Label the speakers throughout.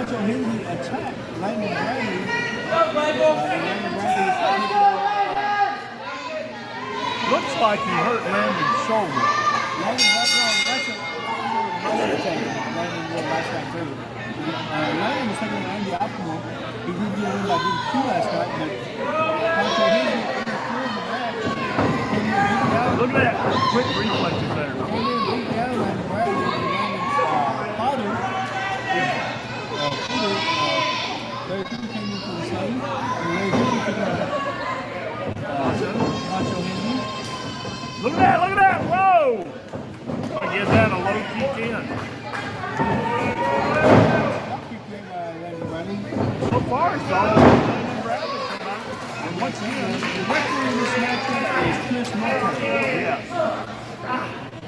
Speaker 1: Macho Henry attacked Landon Bradley. Landon Bradley
Speaker 2: Looks like he hurt Landon's shoulder.
Speaker 1: Landon last night too. Landon was taking on Andy Optimal. He did get in by DQ last night, but Macho Henry interfered with that.
Speaker 2: Look at that quick reflexes there.
Speaker 1: And then beat down Landon Bradley and Landon's father. Larry Cooper came in for the save. And Larry Cooper took on Macho Henry.
Speaker 2: Look at that, look at that. Whoa! I give that a low kick in. So far, it's all Landon Bradley come out.
Speaker 1: And once again, the referee in this matchup is Chris Martin.
Speaker 2: Yes.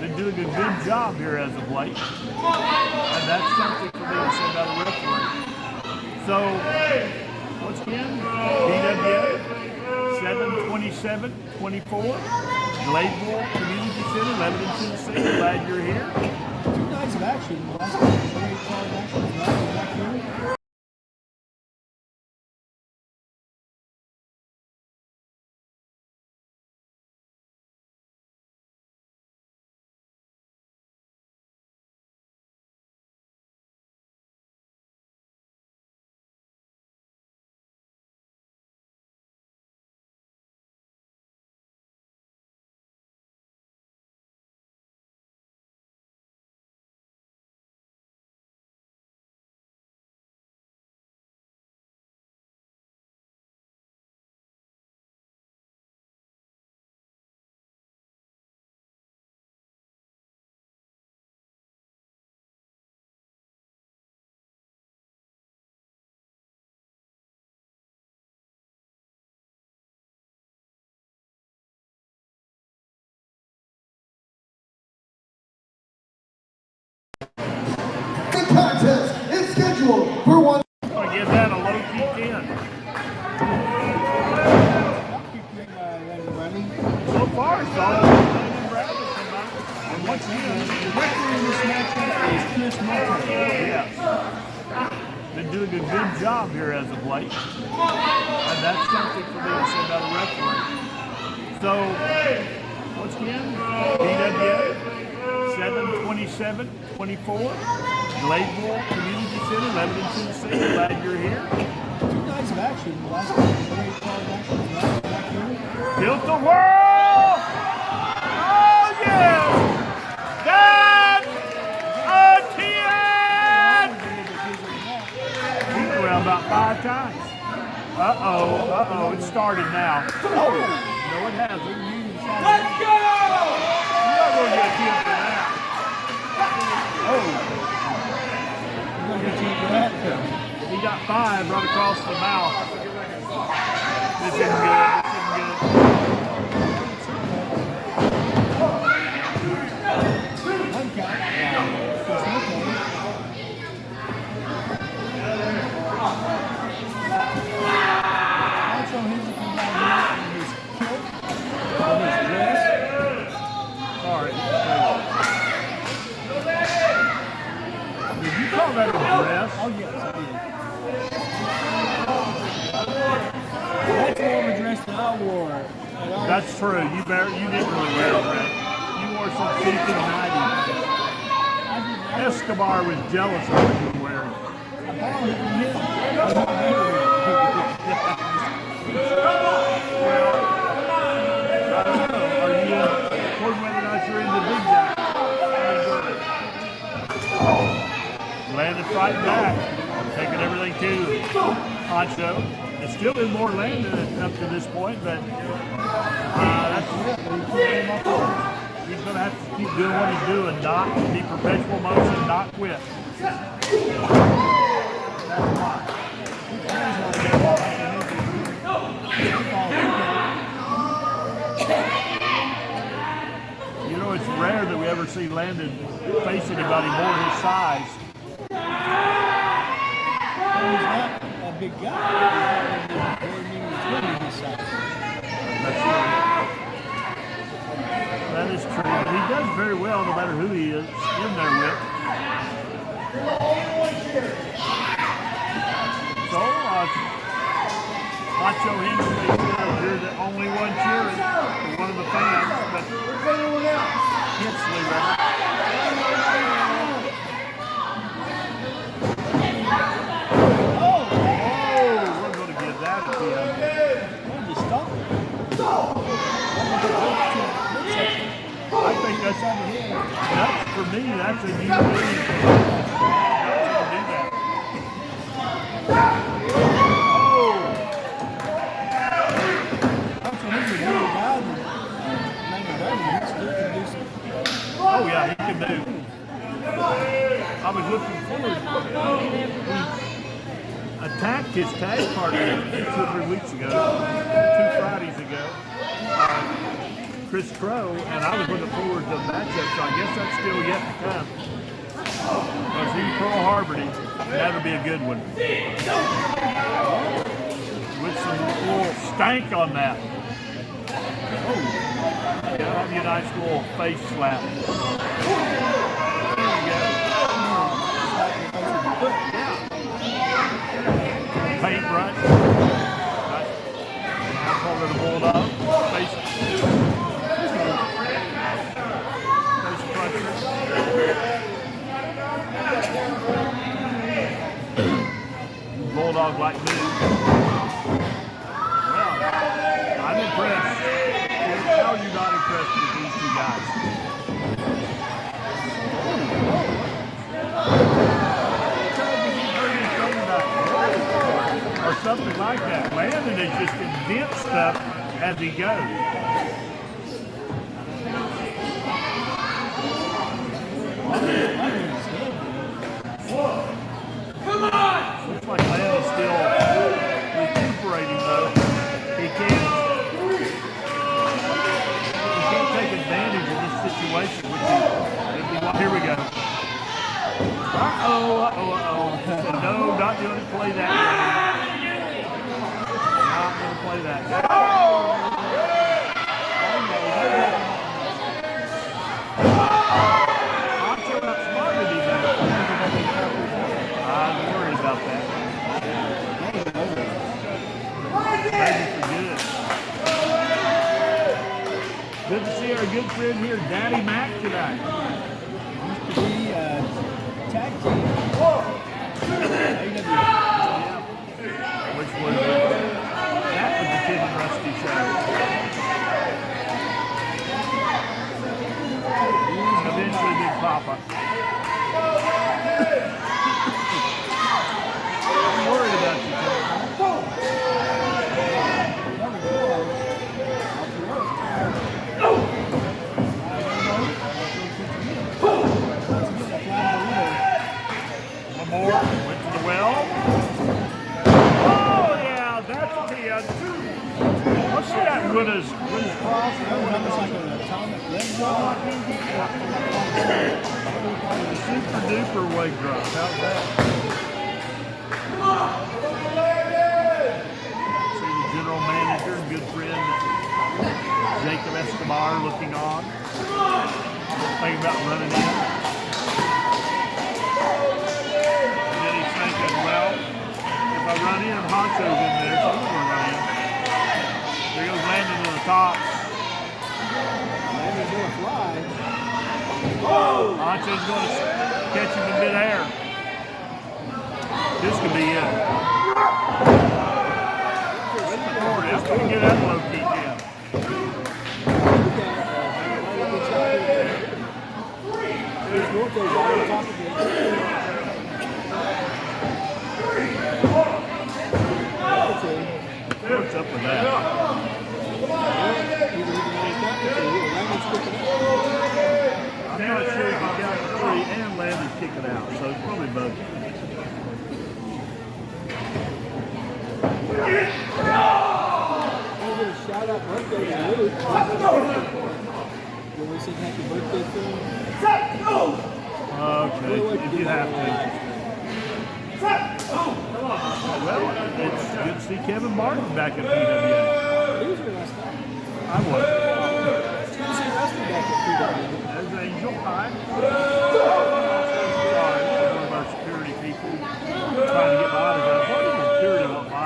Speaker 2: Been doing a good job here as of late. And that's something for me to say about a referee. So, once again, BWA 7-27-24. Gladeville Community Center, Lebanon, Tennessee. Glad you're here.
Speaker 1: 2 nights of action. Last night was very solid action. Back here.
Speaker 3: Contest is scheduled for one.
Speaker 2: I give that a low kick in. So far, it's all Landon Bradley come out.
Speaker 1: And once again, the referee in this matchup is Chris Martin.
Speaker 2: Yes. Been doing a good job here as of late. And that's something for me to say about a referee. So, once again, BWA 7-27-24. Gladeville Community Center, Lebanon, Tennessee. Glad you're here.
Speaker 1: 2 nights of action. Last night was very solid action. Back here.
Speaker 2: Tilt the world! Oh, yes! That's a 10! He's around about 5 times. Uh-oh, it's started now. Oh, no, it hasn't.
Speaker 1: Let's
Speaker 2: go! You're not going to get a 10 for that. Oh. He got 5 right across the mouth. This isn't good. Sorry. Did you call that a dress?
Speaker 1: Oh, yes, I did. That's more of a dress than I wore.
Speaker 2: That's true. You didn't really wear a dress. You wore some see-through nighties. Escobar was jealous of what you were wearing. I don't know. Are you according whether or not you're in the big guy? Landon fighting back, taking everything to Honcho. It's still been more Landon up to this point, but that's it. He's going to have to keep doing what he's doing, not be perpetual motion, not quit. That's why. You know, it's rare that we ever see Landon face anybody more his size.
Speaker 1: He's not a big guy.
Speaker 2: That's true. That is true. But he does very well no matter who he is in there with. because Macho Henry, you're the only one cheering for one of the fans, but hits Leroy. Oh, we're going to give that to him.
Speaker 1: Just stop it.
Speaker 2: I think that's for me, that's a new league. Do that. Oh yeah, he can move. I was looking forward. He attacked his tag partner 2 or 3 weeks ago, 2 Fridays ago, Chris Crow, and I was looking forward to the matchup, so I guess that's still yet to come. As he Pearl Harbor'd, that'll be a good one. With some little stank on that. Yeah, have you a nice little face slap. There you go. Paintbrush. I call it a bulldog. Face cruncher. Bulldog like me. Well, I'm impressed. How are you not impressed with these 2 guys? Or something like that. Landon is just invent stuff as he goes. Come on! Looks like Landon's still recuperating though. He can't take advantage of this situation, which is, here we go. Said, no, not going to play that game. Not going to play that game. Macho outsmarted him. I'm worried about that. Maybe for good. Good to see our good friend here, Daddy Mac, tonight.
Speaker 1: Used to be tag team.
Speaker 2: Which was that was the Kid and Rusty show. Eventually, Big Papa. I'm worried about you, Kid. One more. Went to the well. Oh, yeah, that's a PN2. Let's see that Winners Cross.
Speaker 1: That was almost like an atomic leg drop.
Speaker 2: Super duper weight drop. How's that? See the general manager and good friend Jacob Escobar looking on. Thinking about running in. And then he's thinking, well, if I run in, Honcho's in there, so I'm going to run in. There goes Landon on the top.
Speaker 1: Landon's going to fly.
Speaker 2: Honcho's going to catch him in midair. This could be it. This could get that low key, yeah. What's up with that? I'm not sure if he got the 3 and Landon's kicking out, so it's probably both.
Speaker 1: Shout out birthday to Luke. Will we sing happy birthday to him?
Speaker 2: Okay, if you have to. Well, it's good to see Kevin Martin back at PWA.
Speaker 1: He was here last night.
Speaker 2: I was.
Speaker 1: It's good to see Rusty back at PWA.
Speaker 2: There's Angel. Hi. Sorry, one of our security people trying to get my autograph. What does security want my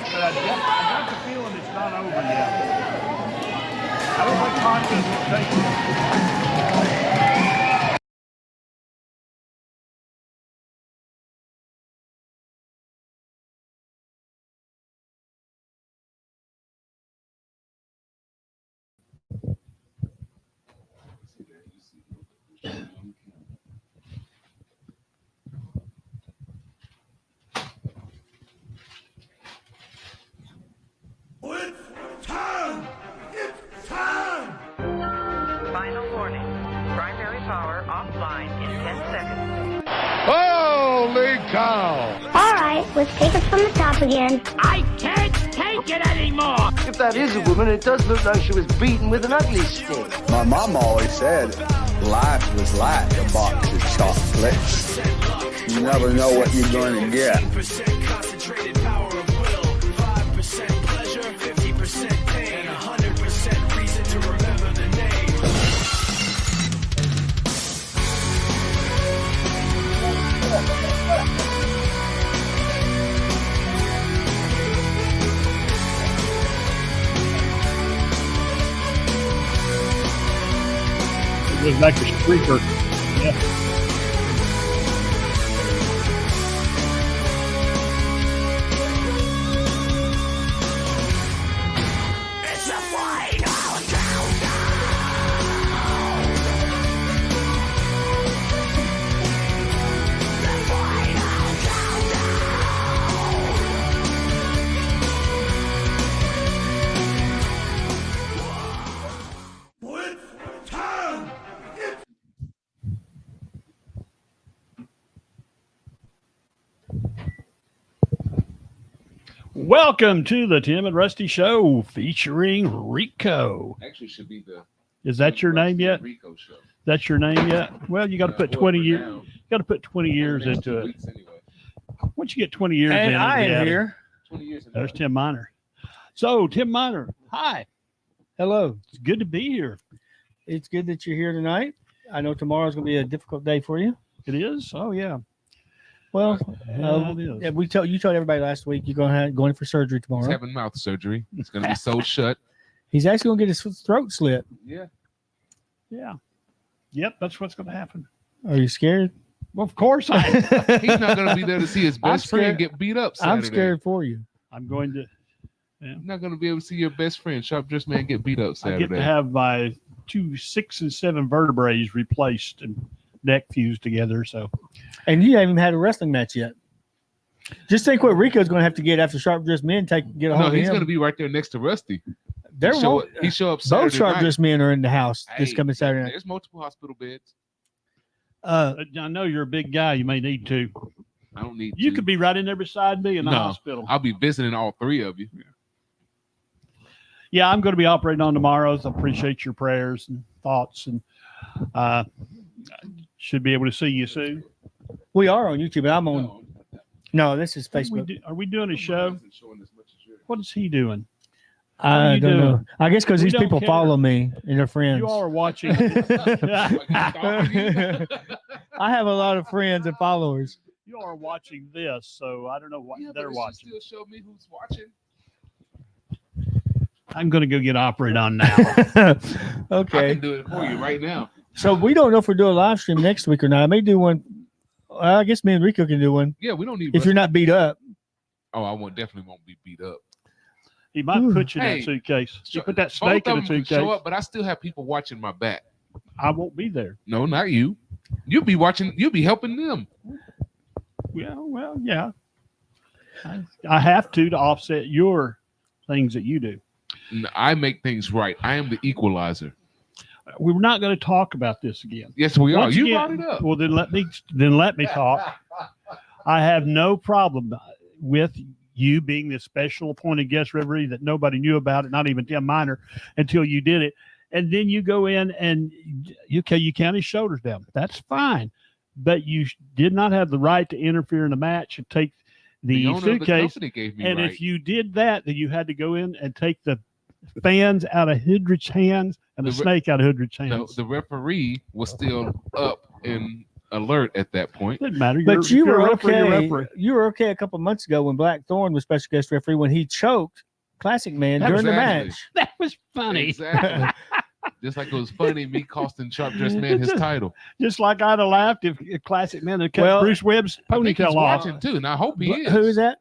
Speaker 2: but I got the feeling it's not over yet. I don't think Conklin will take it.
Speaker 4: Final warning. Primary power offline in 10 seconds.
Speaker 5: Holy cow!
Speaker 6: All right, let's take it from the top again.
Speaker 7: I can't take it anymore!
Speaker 8: If that is a woman, it does look like she was beaten with an ugly stick.
Speaker 9: My mom always said life was like a box of chocolates. You never know what you're going to get.
Speaker 10: Concentrated power of will, 5% pleasure, 50% pain, 100% reason to remember the name.
Speaker 2: It goes back to Streaker. Yeah. Welcome to the Tim and Rusty Show featuring Rico.
Speaker 5: Actually, should be the.
Speaker 2: Is that your name yet?
Speaker 5: Rico Show.
Speaker 2: That's your name yet? Well, you got to put 20 years. You got to put 20 years into it.
Speaker 5: Anyway.
Speaker 2: Once you get 20 years
Speaker 1: And
Speaker 2: in,
Speaker 1: I
Speaker 2: it'll be
Speaker 1: am
Speaker 2: out.
Speaker 1: here.
Speaker 5: 20 years.
Speaker 2: There's Tim Miner. So, Tim Miner, hi.
Speaker 1: Hello.
Speaker 2: It's good to be here.
Speaker 1: It's good that you're here tonight. I know tomorrow's going to be a difficult day for you.
Speaker 2: It is. Oh yeah.
Speaker 1: Well,
Speaker 2: Yeah, it is.
Speaker 1: yeah, you told everybody last week you're going for surgery
Speaker 5: He's
Speaker 1: tomorrow.
Speaker 5: having mouth surgery. It's going to be sewed shut.
Speaker 1: He's actually going to get his throat slit.
Speaker 5: Yeah.
Speaker 2: Yeah. Yep. That's what's going to happen.
Speaker 1: Are you scared?
Speaker 2: Well, of course I.
Speaker 5: He's not going to be there to see his
Speaker 1: I'm
Speaker 5: best friend
Speaker 1: scared.
Speaker 5: get beat up Saturday.
Speaker 1: I'm scared for you.
Speaker 2: I'm going to.
Speaker 5: You're not going to be able to see your best friend, Sharp Dressed Man, get beat up
Speaker 2: I
Speaker 5: Saturday.
Speaker 2: get to have my 2, 6, and 7 vertebrae replaced and neck fused together. So
Speaker 1: And you haven't even had a wrestling match yet. Just think what Rico's going to have to get after Sharp Dressed Men get a hold
Speaker 5: No,
Speaker 1: of
Speaker 5: he's
Speaker 1: him.
Speaker 5: going to be right there next to Rusty.
Speaker 1: There
Speaker 5: He show
Speaker 1: won't.
Speaker 5: up, he show up Saturday
Speaker 1: Both Sharp
Speaker 5: night.
Speaker 1: Dressed Men are in the house this
Speaker 5: Hey,
Speaker 1: coming Saturday night.
Speaker 5: There's multiple hospital beds.
Speaker 2: I know you're a big guy. You may need to.
Speaker 5: I don't need
Speaker 2: You
Speaker 5: to.
Speaker 2: could be right in there beside me in the
Speaker 5: No.
Speaker 2: hospital.
Speaker 5: I'll be visiting all 3 of you.
Speaker 2: Yeah, I'm going to be operating on tomorrow. So I appreciate your prayers and thoughts, and should be able to see you soon.
Speaker 1: We are on YouTube, and I'm on. No, this is Facebook.
Speaker 2: Are we doing a show? What is he doing?
Speaker 1: I
Speaker 2: you
Speaker 1: don't know.
Speaker 2: doing?
Speaker 1: I guess because
Speaker 2: We
Speaker 1: these
Speaker 2: don't
Speaker 1: people
Speaker 2: care.
Speaker 1: follow me and they're friends.
Speaker 2: You all are watching.
Speaker 1: I have a lot of friends and followers.
Speaker 2: You all are watching this, so I don't know what they're watching.
Speaker 5: Still show me who's watching.
Speaker 2: I'm going to go get operated on now.
Speaker 5: I
Speaker 1: Okay.
Speaker 5: can do it for you right now.
Speaker 1: So we don't know if we're doing a live stream next week or not. I may do one. Well, I guess me and Rico can do one
Speaker 5: Yeah, we don't need.
Speaker 1: if you're not beat up.
Speaker 5: Oh, I definitely won't be beat up.
Speaker 2: He might
Speaker 1: Ooh.
Speaker 2: put you in
Speaker 5: Hey,
Speaker 2: that suitcase. You put that
Speaker 5: Both
Speaker 2: snake in
Speaker 5: of
Speaker 2: the
Speaker 5: them can
Speaker 2: suitcase.
Speaker 5: show up, but I still have people watching my back.
Speaker 2: I won't be there.
Speaker 5: No, not you. You'll be watching. You'll be helping them.
Speaker 2: Yeah, well, yeah. I have to offset your things that you do.
Speaker 5: I make things right. I am the equalizer.
Speaker 2: We were not going to talk about this again.
Speaker 5: Yes, we are.
Speaker 2: Once
Speaker 5: You
Speaker 2: again-
Speaker 5: brought it up.
Speaker 2: Well, then let me talk. I have no problem with you being this special appointed guest referee that nobody knew about it, not even Tim Miner, until you did it. And then you go in and you count his shoulders down. That's fine. But you did not have the right to interfere in the match and take the
Speaker 5: owner of the
Speaker 2: suitcase.
Speaker 5: company gave me
Speaker 2: And
Speaker 5: right.
Speaker 2: if you did that, then you had to go in and take the fans out of Hidrich's hands and the
Speaker 5: The
Speaker 2: snake out of Hidrich's
Speaker 5: No,
Speaker 2: hands.
Speaker 5: the referee was still up in alert at that point.
Speaker 11: Didn't matter.
Speaker 12: But you
Speaker 11: you're
Speaker 12: were
Speaker 11: a referee, you're a
Speaker 12: okay.
Speaker 11: referee.
Speaker 12: You were okay a couple months ago when Blackthorn was special guest referee when he choked Classic Man during the
Speaker 5: Exactly.
Speaker 12: match.
Speaker 11: That was funny.
Speaker 5: Exactly. Just like it was funny me costing Sharp Dressed Man his title.
Speaker 11: Just like I'd have laughed if Classic Man had cut
Speaker 12: Well,
Speaker 11: Bruce Webb's
Speaker 5: I think he's
Speaker 11: ponytail off.
Speaker 5: watching too, and I hope he is.
Speaker 12: Who is that?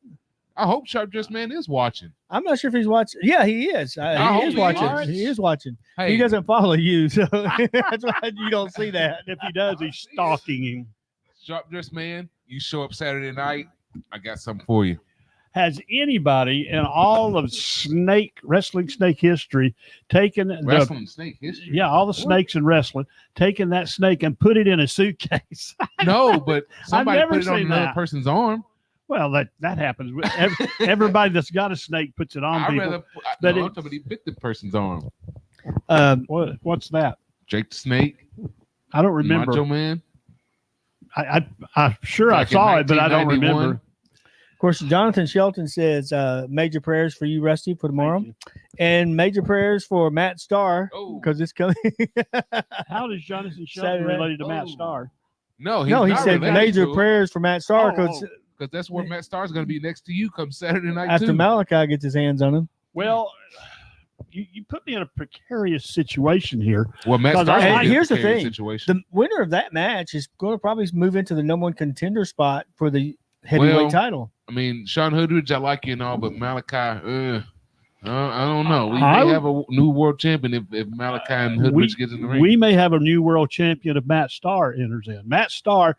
Speaker 5: I hope Sharp Dressed Man is watching.
Speaker 12: I'm not sure if he's watching. Yeah, he is.
Speaker 5: I
Speaker 12: He
Speaker 5: hope
Speaker 12: is
Speaker 5: he
Speaker 12: watching.
Speaker 5: is.
Speaker 12: He is watching.
Speaker 5: Hey,
Speaker 12: He doesn't follow you, so that's why you don't see that.
Speaker 11: And if he does, he's stalking him.
Speaker 5: Sharp Dressed Man, you show up Saturday night, I got something for you.
Speaker 11: Has anybody in all of wrestling snake history taken
Speaker 5: Wrestling snake history.
Speaker 11: all the snakes in wrestling, taken that snake and put it in a suitcase?
Speaker 5: No, but somebody
Speaker 11: never
Speaker 5: put it on
Speaker 11: seen
Speaker 5: another
Speaker 11: that.
Speaker 5: person's arm.
Speaker 11: Well, that happens. Everybody that's got a snake puts it on
Speaker 5: I'd
Speaker 11: people.
Speaker 5: rather.
Speaker 11: But
Speaker 5: No, I'm talking about he bit the person's arm.
Speaker 11: What's that?
Speaker 5: Jake the Snake,
Speaker 11: I don't remember.
Speaker 5: Macho Man.
Speaker 11: I'm sure I
Speaker 5: Back in
Speaker 11: saw it, but I don't
Speaker 5: 1991.
Speaker 11: remember.
Speaker 12: Of course, Jonathan Shelton says major prayers for you, Rusty, for tomorrow, and major prayers for Matt Starr
Speaker 5: Oh.
Speaker 12: because it's coming.
Speaker 11: How does Jonathan Shelton
Speaker 12: Saturday.
Speaker 11: related to Matt
Speaker 5: Oh.
Speaker 11: Starr?
Speaker 5: No,
Speaker 12: No, he
Speaker 5: not
Speaker 12: said
Speaker 5: related
Speaker 12: major
Speaker 5: to it,
Speaker 12: prayers for Matt Starr because
Speaker 5: because that's where Matt Starr's going to be next to you come Saturday night
Speaker 12: after
Speaker 5: too.
Speaker 12: Malachi gets his hands on him.
Speaker 11: Well, you put me in a precarious situation here.
Speaker 5: Well, Matt
Speaker 11: Because
Speaker 5: Starr's
Speaker 11: I-
Speaker 5: gonna be in a
Speaker 12: here's the
Speaker 5: precarious
Speaker 12: thing.
Speaker 5: situation.
Speaker 12: The winner of that match is going to probably move into the number one contender spot for the heavyweight
Speaker 5: Well,
Speaker 12: title.
Speaker 5: I mean, Sean Hoodridge, I like you and all, but Malachi, I don't know. We
Speaker 11: I
Speaker 5: may
Speaker 11: would-
Speaker 5: have a new world champion if Malachi and Hoodridge get in the ring.
Speaker 11: We may have a new world champion if Matt Starr enters in. Matt Starr,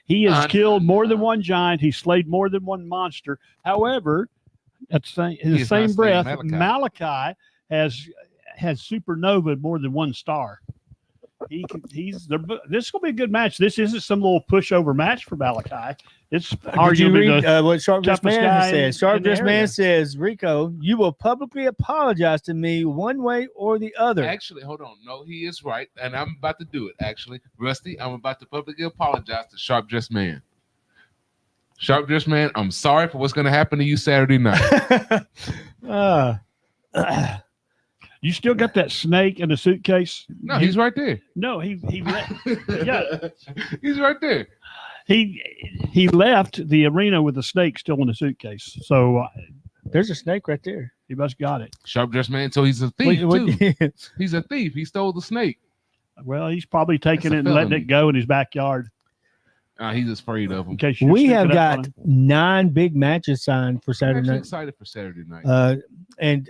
Speaker 11: he has killed more than one giant. He slayed more than one monster. However, in the
Speaker 5: has
Speaker 11: same
Speaker 5: not
Speaker 11: breath,
Speaker 5: slayed
Speaker 11: Malachi has supernova more than one star. This is going to be a good match. This isn't some little pushover match for Malachi. It's
Speaker 12: Did you
Speaker 11: arguably
Speaker 12: read what Sharp Dressed
Speaker 11: toughest
Speaker 12: Man
Speaker 11: guy
Speaker 12: says? Sharp
Speaker 11: in the
Speaker 12: Dressed Man
Speaker 11: area.
Speaker 12: says, Rico, you will publicly apologize to me one way or the other.
Speaker 5: Actually, hold on. No, he is right, and I'm about to do it. Actually, Rusty, I'm about to publicly apologize to Sharp Dressed Man. Sharp Dressed Man, I'm sorry for what's going to happen to you Saturday night.
Speaker 11: You still got that snake in the suitcase?
Speaker 5: No, he's right there.
Speaker 11: No, he yeah,
Speaker 5: He's right there.
Speaker 11: he left the arena with the snake still in the suitcase. So
Speaker 12: There's a snake right there.
Speaker 11: he must got it.
Speaker 5: Sharp Dressed Man, so he's a thief too. He's a thief. He stole the snake.
Speaker 11: Well, he's probably taking
Speaker 5: That's
Speaker 11: it
Speaker 5: a
Speaker 11: and letting
Speaker 5: felony.
Speaker 11: it go in his backyard.
Speaker 5: He's just afraid of him.
Speaker 11: In case you're
Speaker 12: We
Speaker 11: sticking
Speaker 12: have
Speaker 11: up
Speaker 12: got
Speaker 11: on him.
Speaker 12: 9 big matches signed for
Speaker 5: I'm
Speaker 12: Saturday
Speaker 5: actually
Speaker 12: night.
Speaker 5: excited for Saturday night.
Speaker 12: And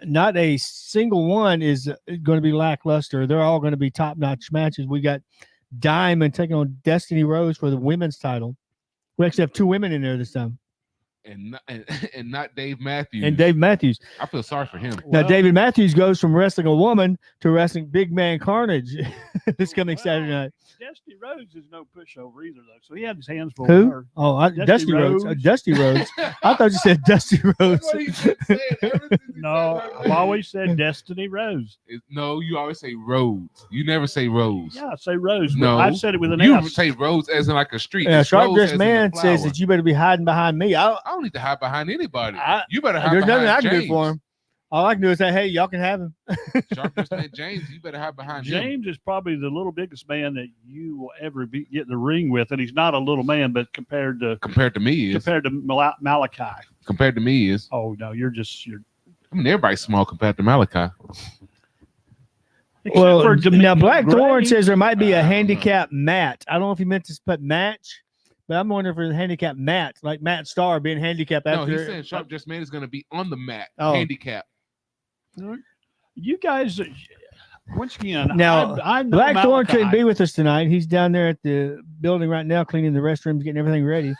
Speaker 12: not a single one is going to be lackluster. They're all going to be top-notch matches. We got Diamond taking on Destiny Rose for the women's title. We actually have 2 women in there this time.
Speaker 5: and not Dave Matthews.
Speaker 12: And Dave Matthews.
Speaker 5: I feel sorry for him.
Speaker 12: Now, David Matthews goes from wrestling a woman to wrestling Big Man Carnage this coming Saturday night.
Speaker 11: Dusty Rhodes is no pushover either, though. So he had his hands full.
Speaker 12: Who?
Speaker 11: With her.
Speaker 12: Oh, Dusty Rhodes. Dusty Rhodes. I thought you said Dusty Rhodes.
Speaker 5: That's what he kept saying ever since he
Speaker 11: No,
Speaker 5: said her
Speaker 11: I've
Speaker 5: name.
Speaker 11: always said Destiny Rose.
Speaker 5: No, you always say Rhodes. You never say Rose.
Speaker 11: Yeah, I say Rose. But
Speaker 5: No,
Speaker 11: I've said it with an
Speaker 5: You
Speaker 11: F.
Speaker 5: say Rhodes as in like a street.
Speaker 12: Yeah,
Speaker 5: It's
Speaker 12: Sharp
Speaker 5: Rose
Speaker 12: Dressed
Speaker 5: as in a
Speaker 12: Man says
Speaker 5: flower.
Speaker 12: that you better be hiding behind me.
Speaker 5: I don't need to hide behind anybody. You better hide
Speaker 12: There's
Speaker 5: behind
Speaker 12: nothing I can
Speaker 5: James.
Speaker 12: do for him. All I can do is say, hey, y'all can have him.
Speaker 5: Sharp Dressed Man James, you better hide behind him.
Speaker 11: James is probably the little biggest man that you will ever get in the ring with, and he's not a little man, but compared to
Speaker 5: me, he is.
Speaker 11: compared to Malachi.
Speaker 5: Compared to me, he is.
Speaker 11: Oh no, you're.
Speaker 5: I mean, everybody's small compared to Malachi.
Speaker 12: Well,
Speaker 11: for
Speaker 12: now
Speaker 11: Dominican
Speaker 12: Blackthorn
Speaker 11: Gray.
Speaker 12: says there might be a handicap match. I don't know if he meant to put match, but I'm wondering if there's a handicap match, like Matt Starr being handicapped
Speaker 5: No,
Speaker 12: after.
Speaker 5: he's saying Sharp Dressed Man is going to be on the mat,
Speaker 12: Oh.
Speaker 5: handicap.
Speaker 11: You guys, once again,
Speaker 12: Now,
Speaker 11: I know
Speaker 12: Blackthorn
Speaker 11: Malachi.
Speaker 12: couldn't be with us tonight. He's down there at the building right now, cleaning the restrooms, getting everything ready.
Speaker 5: You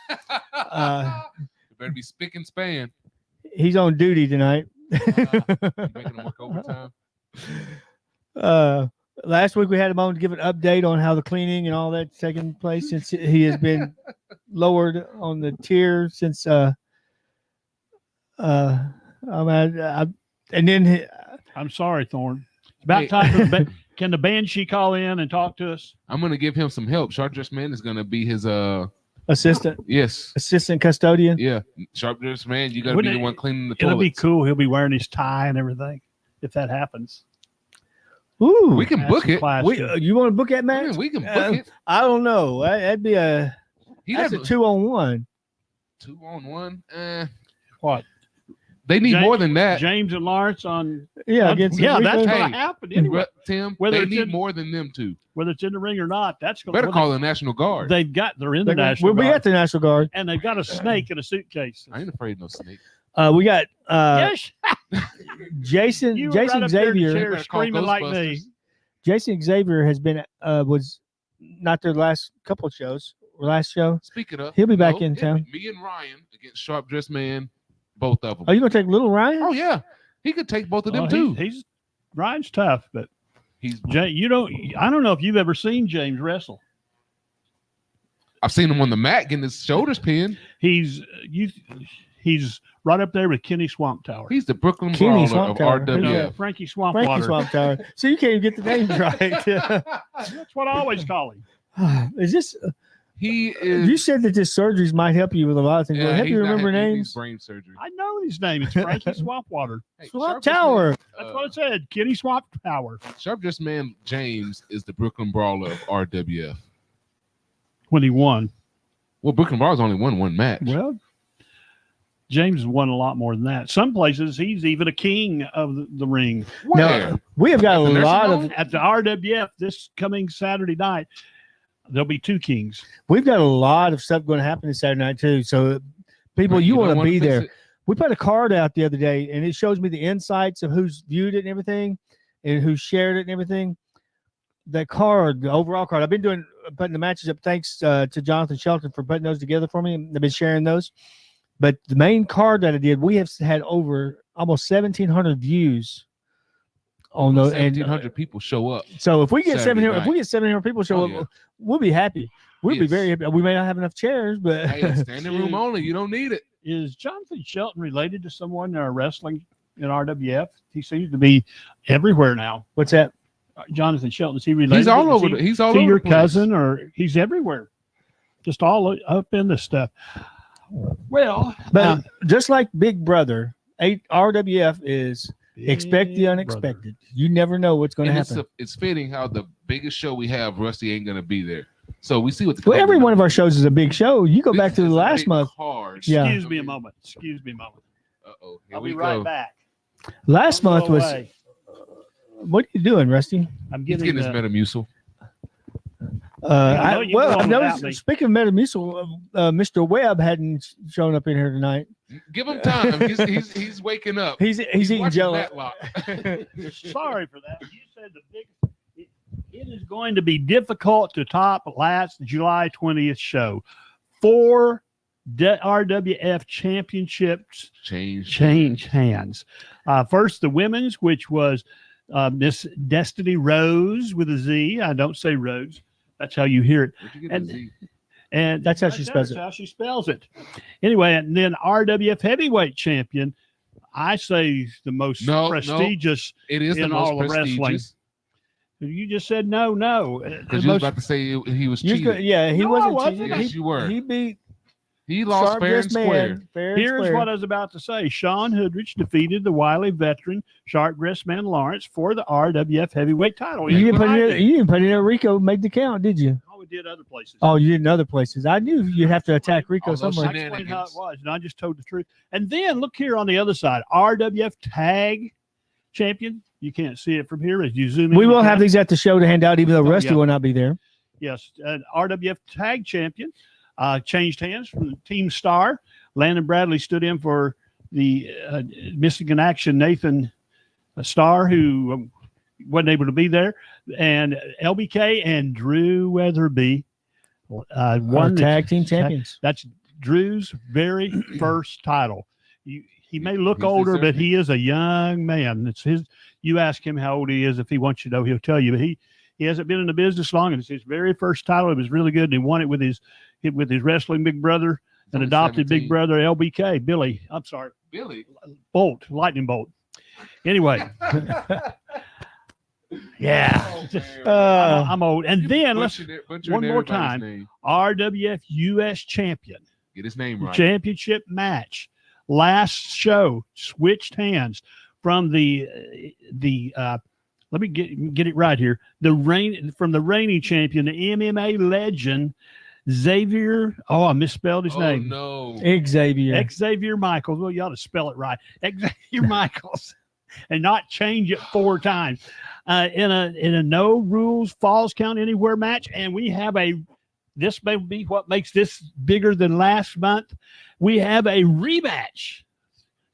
Speaker 5: better be spick and span.
Speaker 12: He's on duty tonight.
Speaker 5: You making him work overtime.
Speaker 12: Last week we had him on to give an update on how the cleaning and all that's taking place since he has been lowered on the tier since and then
Speaker 11: I'm sorry, Thorne. It's about
Speaker 5: Hey.
Speaker 11: time for the can the Banshee call in and talk to us?
Speaker 5: I'm going to give him some help. Sharp Dressed Man is going to be his
Speaker 12: assistant custodian.
Speaker 5: Yeah, Sharp Dressed Man, you got to be
Speaker 11: Wouldn't
Speaker 5: the
Speaker 11: it-
Speaker 5: one cleaning the
Speaker 11: It'll be
Speaker 5: toilets.
Speaker 11: cool. He'll be wearing his tie and everything if that happens.
Speaker 12: Ooh,
Speaker 5: We can book it.
Speaker 12: You want to book that match?
Speaker 5: Yeah, we can book it.
Speaker 12: I don't know. That'd be that's a 2-on-1.
Speaker 5: 2-on-1.
Speaker 11: What?
Speaker 5: They need more than that.
Speaker 11: James and Lawrence on.
Speaker 12: Against
Speaker 11: that's
Speaker 12: Rico.
Speaker 11: going to happen anyway.
Speaker 5: Tim,
Speaker 11: Whether
Speaker 5: they
Speaker 11: it's
Speaker 5: need
Speaker 11: in-
Speaker 5: more than them two.
Speaker 11: Whether it's in the ring or not, that's going
Speaker 5: Better call the National Guard.
Speaker 11: They're in the National
Speaker 12: We'll be
Speaker 11: Guard.
Speaker 12: at the National Guard.
Speaker 11: And they've got a snake in a suitcase.
Speaker 5: I ain't afraid of no snake.
Speaker 12: We got
Speaker 11: Yes.
Speaker 12: Jason
Speaker 11: You were right
Speaker 12: Jason
Speaker 11: up there in the
Speaker 12: Xavier.
Speaker 11: chair screaming like me.
Speaker 12: Jason Xavier has been was not there the last couple of shows. Last show.
Speaker 5: Speaking of,
Speaker 12: he'll be back in town.
Speaker 5: Me and Ryan against Sharp Dressed Man, both of them.
Speaker 12: Are you gonna take Little Ryan?
Speaker 5: Oh yeah, he could take both of them
Speaker 11: Oh,
Speaker 5: too.
Speaker 11: He's Ryan's tough, but
Speaker 5: He's.
Speaker 11: You don't. I don't know if you've ever seen James wrestle.
Speaker 5: I've seen him on the mat getting his shoulders pinned.
Speaker 11: He's right up there with Kenny Swamp Tower.
Speaker 5: He's the Brooklyn
Speaker 12: Kenny
Speaker 5: Brawler of
Speaker 12: Swamp Tower.
Speaker 5: RWF.
Speaker 11: Frankie Swamp
Speaker 12: Frankie
Speaker 11: Water.
Speaker 12: Swamp Tower. So you can't even get the names right.
Speaker 11: That's what I always call him.
Speaker 12: Is this?
Speaker 5: He is.
Speaker 12: You said that this surgeries might help you with a lot of things. Will it help
Speaker 5: he's
Speaker 12: you
Speaker 5: not
Speaker 12: remember
Speaker 5: having- he
Speaker 12: names?
Speaker 5: needs brain surgery.
Speaker 11: I know his name. It's Frankie Swamp Water.
Speaker 5: Hey,
Speaker 12: Swamp
Speaker 5: Sharp Dressed
Speaker 12: Tower.
Speaker 5: Man,
Speaker 11: That's what it said. Kenny Swamp Tower.
Speaker 5: Sharp Dressed Man James is the Brooklyn Brawler of RWF.
Speaker 11: When he won.
Speaker 5: Well, Brooklyn Brawler's only won one match.
Speaker 11: Well, James has won a lot more than that. Some places he's even a king of the ring.
Speaker 5: Where?
Speaker 12: Now, we have got a
Speaker 5: At the nursing
Speaker 12: lot
Speaker 5: home?
Speaker 12: of
Speaker 11: At the RWF this coming Saturday night, there'll be two kings.
Speaker 12: we've got a lot of stuff going to happen this Saturday night too. So people, you
Speaker 5: don't
Speaker 12: want to
Speaker 5: wanna
Speaker 12: be
Speaker 5: miss
Speaker 12: there.
Speaker 5: it.
Speaker 12: We put a card out the other day, and it shows me the insights of who's viewed it and everything, and who shared it and everything. That card, the overall card, I've been putting the matches up. Thanks to Jonathan Shelton for putting those together for me. I've been sharing those. But the main card that I did, we have had over almost 1,700 views on those. And
Speaker 5: 1,700 people show up.
Speaker 12: so if we get
Speaker 5: Saturday
Speaker 12: 700, if
Speaker 5: night.
Speaker 12: we get 700 people show
Speaker 5: Oh,
Speaker 12: up,
Speaker 5: yeah.
Speaker 12: we'll be happy. We'll be
Speaker 5: Yes.
Speaker 12: very happy. We may not have enough chairs, but
Speaker 5: Hey, standing room only. You don't need it.
Speaker 11: Is Jonathan Shelton related to someone wrestling in RWF? He seems to be everywhere now.
Speaker 12: what's that?
Speaker 11: Jonathan Shelton, is he related?
Speaker 5: He's all
Speaker 11: Is
Speaker 5: over.
Speaker 11: he-
Speaker 5: He's all
Speaker 11: is he
Speaker 5: over
Speaker 11: your
Speaker 5: the place.
Speaker 11: cousin, or he's everywhere? Just all up in this stuff. Well,
Speaker 12: But just like Big Brother, RWF is expect the unexpected. You never know what's going to
Speaker 5: And
Speaker 12: happen.
Speaker 5: it's fitting how the biggest show we have, Rusty ain't gonna be there. So we see what the
Speaker 12: Well, every one of our shows is a big show. You go back to the last month. Yeah.
Speaker 11: Excuse me a moment. Excuse me a moment.
Speaker 5: Uh-oh. Here
Speaker 11: I'll
Speaker 5: we
Speaker 11: be right
Speaker 5: go.
Speaker 11: back.
Speaker 12: Last
Speaker 11: Don't
Speaker 12: month
Speaker 11: go
Speaker 12: was.
Speaker 11: away.
Speaker 12: What are you doing, Rusty?
Speaker 11: I'm
Speaker 5: He's
Speaker 11: getting,
Speaker 5: getting his Metamucil.
Speaker 11: know you
Speaker 12: Well,
Speaker 11: go
Speaker 12: I've
Speaker 11: on
Speaker 12: noticed.
Speaker 11: without me.
Speaker 12: Speaking of Metamucil, Mr. Webb hadn't shown up in here tonight.
Speaker 5: Give him time. He's waking up.
Speaker 12: He's eating
Speaker 5: watching
Speaker 12: Jello.
Speaker 5: Matlock.
Speaker 11: sorry for that. You said the biggest. It is going to be difficult to top last July 20th show. 4 RWF championships change hands. First, the women's, which was Miss Destiny Rose with a Z. I don't say Rose. That's how you hear it.
Speaker 5: Where'd you get
Speaker 11: And-
Speaker 5: the Z?
Speaker 12: And that's how she spells
Speaker 11: That's
Speaker 12: it.
Speaker 11: how she spells it. Anyway, and then RWF heavyweight champion. I say the most
Speaker 5: No,
Speaker 11: prestigious
Speaker 5: It is the
Speaker 11: in
Speaker 5: most
Speaker 11: all the wrestling.
Speaker 5: prestigious.
Speaker 11: You just said no.
Speaker 5: Because you was about to say he was
Speaker 12: You
Speaker 5: cheating.
Speaker 12: could- yeah, he
Speaker 11: No, I
Speaker 12: wasn't.
Speaker 11: wasn't.
Speaker 12: cheating.
Speaker 5: Yes, you were.
Speaker 12: He beat
Speaker 5: He lost
Speaker 12: Sharp
Speaker 5: fair and
Speaker 12: Dressed
Speaker 5: square.
Speaker 12: Man. Fair and
Speaker 11: Here's
Speaker 12: square.
Speaker 11: what I was about to say. Sean Hoodrich defeated the wily veteran Sharp Dressed Man Lawrence for the RWF heavyweight title.
Speaker 12: You didn't
Speaker 11: What
Speaker 12: put
Speaker 11: I
Speaker 12: it.
Speaker 11: did.
Speaker 12: You didn't put it in. Rico made the count, did you?
Speaker 11: Oh, we did other places.
Speaker 12: Oh, you did in other places. I knew you'd have to attack Rico
Speaker 5: All those
Speaker 12: somewhere.
Speaker 11: I explained how it was, and I just told the truth. And then look here on the other side, RWF Tag Champion. You can't see it from here as you zoom in.
Speaker 12: We
Speaker 11: you
Speaker 12: will have
Speaker 11: can.
Speaker 12: these at the show to hand out, even though
Speaker 11: Oh,
Speaker 12: Rusty
Speaker 11: yeah.
Speaker 12: will not be there.
Speaker 11: Yes, RWF Tag Champion changed hands from Team Star. Landon Bradley stood in for the missing in action Nathan Starr, who wasn't able to be there, and LBK and Drew Weatherby
Speaker 12: Our
Speaker 11: won the
Speaker 12: tag team champions.
Speaker 11: That's Drew's very first title. He may look
Speaker 5: He's
Speaker 11: older, but
Speaker 5: deserving.
Speaker 11: he is a young man. It's his. You ask him how old he is. If he wants you to know, he'll tell you. But he hasn't been in the business long, and it's his very first title. It was really good, and he won it with his wrestling big brother,
Speaker 5: He's
Speaker 11: an
Speaker 5: only
Speaker 11: adopted
Speaker 5: 17.
Speaker 11: big brother, LBK Billy. I'm sorry,
Speaker 5: Billy.
Speaker 11: Bolt, Lightning Bolt. Anyway, yeah, I'm old. And then let's
Speaker 5: Butchering
Speaker 11: one more
Speaker 5: everybody's
Speaker 11: time.
Speaker 5: name.
Speaker 11: RWF US champion.
Speaker 5: Get his name right.
Speaker 11: Championship match. Last show switched hands from the let me get it right here. The reigning champion, the MMA legend, Xavier. Oh, I misspelled his name.
Speaker 5: No.
Speaker 12: Xavier
Speaker 11: Michaels. Well, you ought to spell it right. Xavier Michaels, and not change it 4 times. In a no rules Falls Count Anywhere match, and we have this may be what makes this bigger than last month. We have a rematch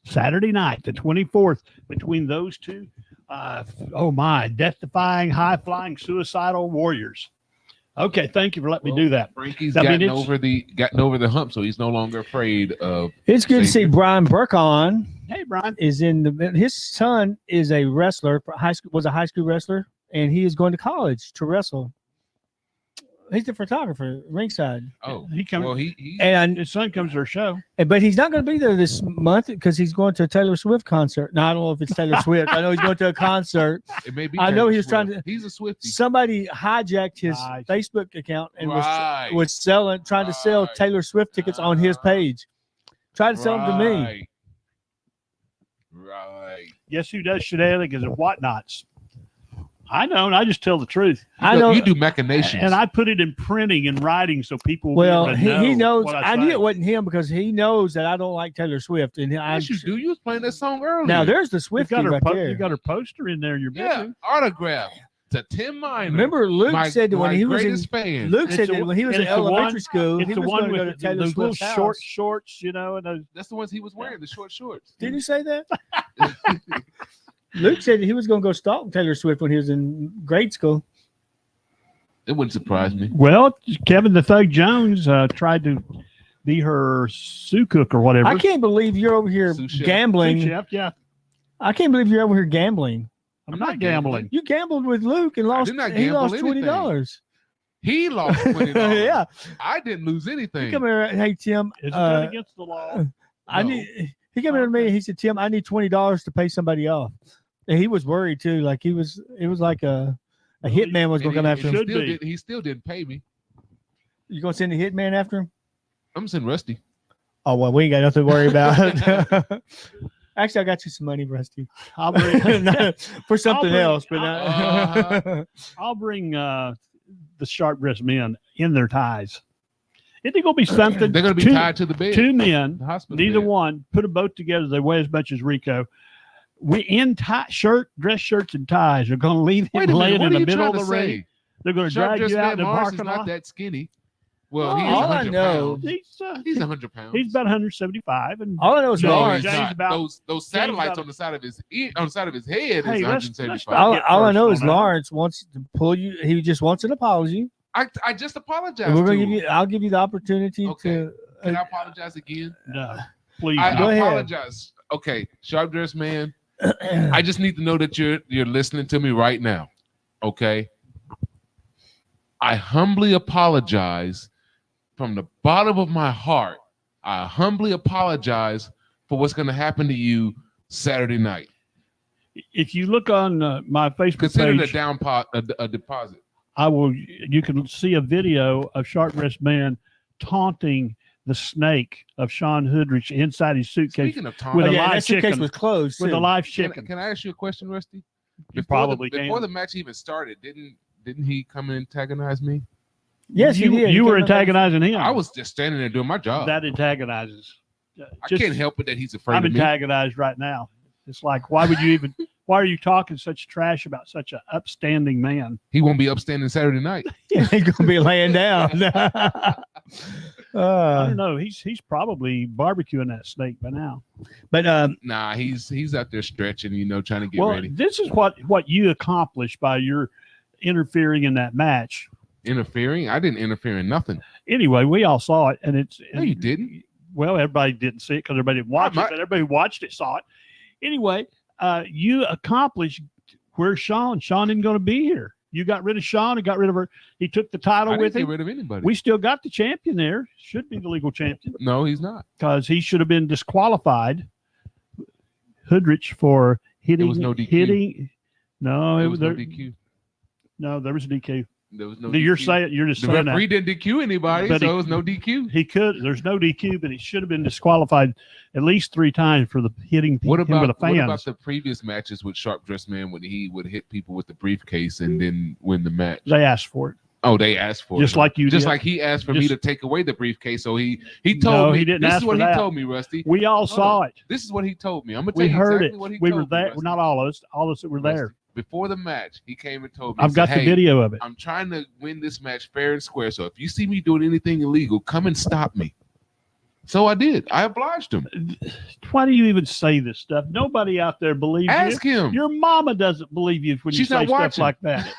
Speaker 11: Saturday night, the 24th, between those two. Death-defying, high-flying, suicidal warriors. Okay, thank you for letting me do that.
Speaker 5: Frankie's gotten over the hump, so he's no longer afraid of.
Speaker 12: It's good to see Brian Burkon.
Speaker 11: Hey, Brian
Speaker 12: is his son is a wrestler. Was a high school wrestler, and he is going to college to wrestle. He's the photographer, ringside.
Speaker 5: Oh,
Speaker 11: he comes.
Speaker 5: Well,
Speaker 11: and his son comes to our show,
Speaker 12: but he's not going to be there this month because he's going to a Taylor Swift concert. Now I don't know if it's Taylor Swift. I know he's going to a concert.
Speaker 5: It may be.
Speaker 12: I know he was trying to.
Speaker 5: He's a Swiftie.
Speaker 12: Somebody hijacked his Facebook account and was trying to sell Taylor Swift tickets on his page. Tried to sell them to me.
Speaker 5: Right.
Speaker 11: Guess who does shenanigans and whatnots? I know, and I just tell the truth.
Speaker 12: I know
Speaker 5: you do machinations,
Speaker 11: and I put it in printing and writing so people.
Speaker 12: Well, he knows.
Speaker 11: What
Speaker 12: I knew it wasn't him because he knows that I don't like Taylor Swift, and
Speaker 5: yes, you do. You was playing that song earlier.
Speaker 12: Now there's the Swiftie right there.
Speaker 11: You got her poster in there in your bedroom.
Speaker 5: Autograph to Tim Miner.
Speaker 12: Remember, Luke said that when he was in
Speaker 5: fan.
Speaker 12: Luke said that when he was in elementary school, he was going to go to Taylor
Speaker 11: those little
Speaker 12: Swift's
Speaker 11: short
Speaker 12: house.
Speaker 11: shorts, and
Speaker 5: that's the ones he was wearing, the short shorts.
Speaker 12: Did you say that? Luke said he was going to go stalk Taylor Swift when he was in grade school.
Speaker 5: It wouldn't surprise me.
Speaker 11: Well, Kevin the Thug Jones tried to be her sous cook or whatever.
Speaker 12: I can't believe you're over here gambling.
Speaker 11: Sous chef, yeah.
Speaker 12: I can't believe you're over here gambling.
Speaker 11: I'm not gambling.
Speaker 12: You gambled with Luke and lost. He lost $20.
Speaker 5: He lost $20.
Speaker 12: Yeah.
Speaker 5: I didn't lose anything.
Speaker 12: Come here, hey Tim.
Speaker 11: Isn't that against the law?
Speaker 12: He came in to me. He said, "Tim, I need $20 to pay somebody off." And he was worried too. Like it was like a hitman was going to come after him.
Speaker 5: He still didn't pay me.
Speaker 12: You going to send a hitman after him?
Speaker 5: I'm going to send Rusty.
Speaker 12: Oh well, we ain't got nothing to worry about. Actually, I got you some money, Rusty.
Speaker 11: I'll bring
Speaker 12: for something else, but
Speaker 11: I'll bring the sharp dressed men in their ties. Isn't it going to be something?
Speaker 5: They're going to be tied to the bed.
Speaker 11: 2 men, neither
Speaker 5: bed.
Speaker 11: one, put a boat together. They weigh as much as Rico. We in dress shirts and ties. They're going to leave him laying in the middle of the ring. They're going to drag you out in the parking lot.
Speaker 5: Not that skinny. Well,
Speaker 12: he's
Speaker 5: all
Speaker 12: 100
Speaker 5: I know,
Speaker 12: pounds.
Speaker 5: He's 100 pounds.
Speaker 11: He's about 175, and
Speaker 12: all I know is Lawrence.
Speaker 5: Those satellites on the side of his head is 175.
Speaker 12: All I know is Lawrence wants to pull you. He just wants an apology.
Speaker 5: I just apologized.
Speaker 12: We're gonna give you. I'll give you the opportunity to.
Speaker 5: Can I apologize again?
Speaker 11: No, please.
Speaker 5: I
Speaker 12: go ahead.
Speaker 5: apologize. Okay, sharp dressed man. I just need to know that you're listening to me right now. Okay. I humbly apologize from the bottom of my heart. I humbly apologize for what's going to happen to you Saturday night.
Speaker 11: If you look on my Facebook
Speaker 5: Consider
Speaker 11: page,
Speaker 5: a deposit.
Speaker 11: You can see a video of Sharp Dressed Man taunting the snake of Sean Hoodrich inside his suitcase with a live chicken.
Speaker 12: Was closed
Speaker 11: with
Speaker 12: too.
Speaker 11: a live chicken.
Speaker 5: Can I ask you a question, Rusty?
Speaker 11: Before
Speaker 5: the match even started, didn't he come and antagonize me?
Speaker 12: Yes, he did.
Speaker 11: You were antagonizing him.
Speaker 5: I was just standing there doing my job.
Speaker 11: That antagonizes.
Speaker 5: I can't help it that he's afraid
Speaker 11: I'm
Speaker 5: of me.
Speaker 11: antagonized right now. It's like, why are you talking such trash about such an upstanding man?
Speaker 5: He won't be upstanding Saturday night.
Speaker 12: He's gonna be laying down.
Speaker 11: I don't know. He's probably barbecuing that snake by now.
Speaker 12: But
Speaker 5: nah, he's out there stretching, trying to get ready.
Speaker 11: This is what you accomplished by your interfering in that match.
Speaker 5: Interfering? I didn't interfere in nothing.
Speaker 11: Anyway, we all saw it, and
Speaker 5: No, you didn't.
Speaker 11: Well, everybody didn't see it because everybody didn't watch it, but everybody who watched it saw it. Anyway, you accomplished where Sean isn't going to be here. You got rid of Sean and got rid of her. He took the title
Speaker 5: I
Speaker 11: with
Speaker 5: didn't
Speaker 11: him.
Speaker 5: get rid of anybody.
Speaker 11: We still got the champion there. Should be the legal champion.
Speaker 5: No, he's not.
Speaker 11: Because he should have been disqualified. Hoodrich for hitting.
Speaker 5: There was no DQ.
Speaker 11: Hitting. No,
Speaker 5: there was no DQ.
Speaker 11: No, there was a DQ.
Speaker 5: There was no
Speaker 2: You're
Speaker 5: DQ.
Speaker 2: you're just
Speaker 5: The
Speaker 2: saying
Speaker 5: referee
Speaker 2: that.
Speaker 5: didn't DQ anybody,
Speaker 2: But
Speaker 5: so
Speaker 2: he-
Speaker 5: it was no DQ.
Speaker 2: He could. There's no DQ, but he should have been disqualified at least 3 times for the hitting
Speaker 5: What
Speaker 2: him with the
Speaker 5: what
Speaker 2: fans.
Speaker 5: about the previous matches with Sharp Dressed Man when he would hit people with the briefcase and then win the match?
Speaker 2: They asked for it.
Speaker 5: Oh, they asked for
Speaker 2: Just
Speaker 5: it.
Speaker 2: like you
Speaker 5: Just
Speaker 2: did.
Speaker 5: like he asked for me
Speaker 2: Just-
Speaker 5: to take away the briefcase. So he told
Speaker 2: No,
Speaker 5: me.
Speaker 2: he didn't
Speaker 5: this
Speaker 2: ask
Speaker 5: is what
Speaker 2: for
Speaker 5: he
Speaker 2: that.
Speaker 5: told me, Rusty.
Speaker 2: We all
Speaker 5: Hold
Speaker 2: saw
Speaker 5: on.
Speaker 2: it.
Speaker 5: This is what he told me. I'm gonna tell
Speaker 2: We
Speaker 5: you
Speaker 2: heard
Speaker 5: exactly
Speaker 2: it.
Speaker 5: what he
Speaker 2: We
Speaker 5: told
Speaker 2: were
Speaker 5: me,
Speaker 2: there.
Speaker 5: Rusty.
Speaker 2: Not all of us. All of us that were there.
Speaker 5: Before the match, he came and told me.
Speaker 2: I've
Speaker 5: he
Speaker 2: got
Speaker 5: said,
Speaker 2: the
Speaker 5: "Hey,
Speaker 2: video of it.
Speaker 5: I'm trying to win this match fair and square. So if you see me doing anything illegal, come and stop me." So I did. I obliged him.
Speaker 2: Why do you even say this stuff? Nobody out there believes
Speaker 5: Ask
Speaker 2: you.
Speaker 5: him.
Speaker 2: Your mama doesn't believe you when you
Speaker 5: She's
Speaker 2: say
Speaker 5: not
Speaker 2: stuff
Speaker 5: watching.
Speaker 2: like that.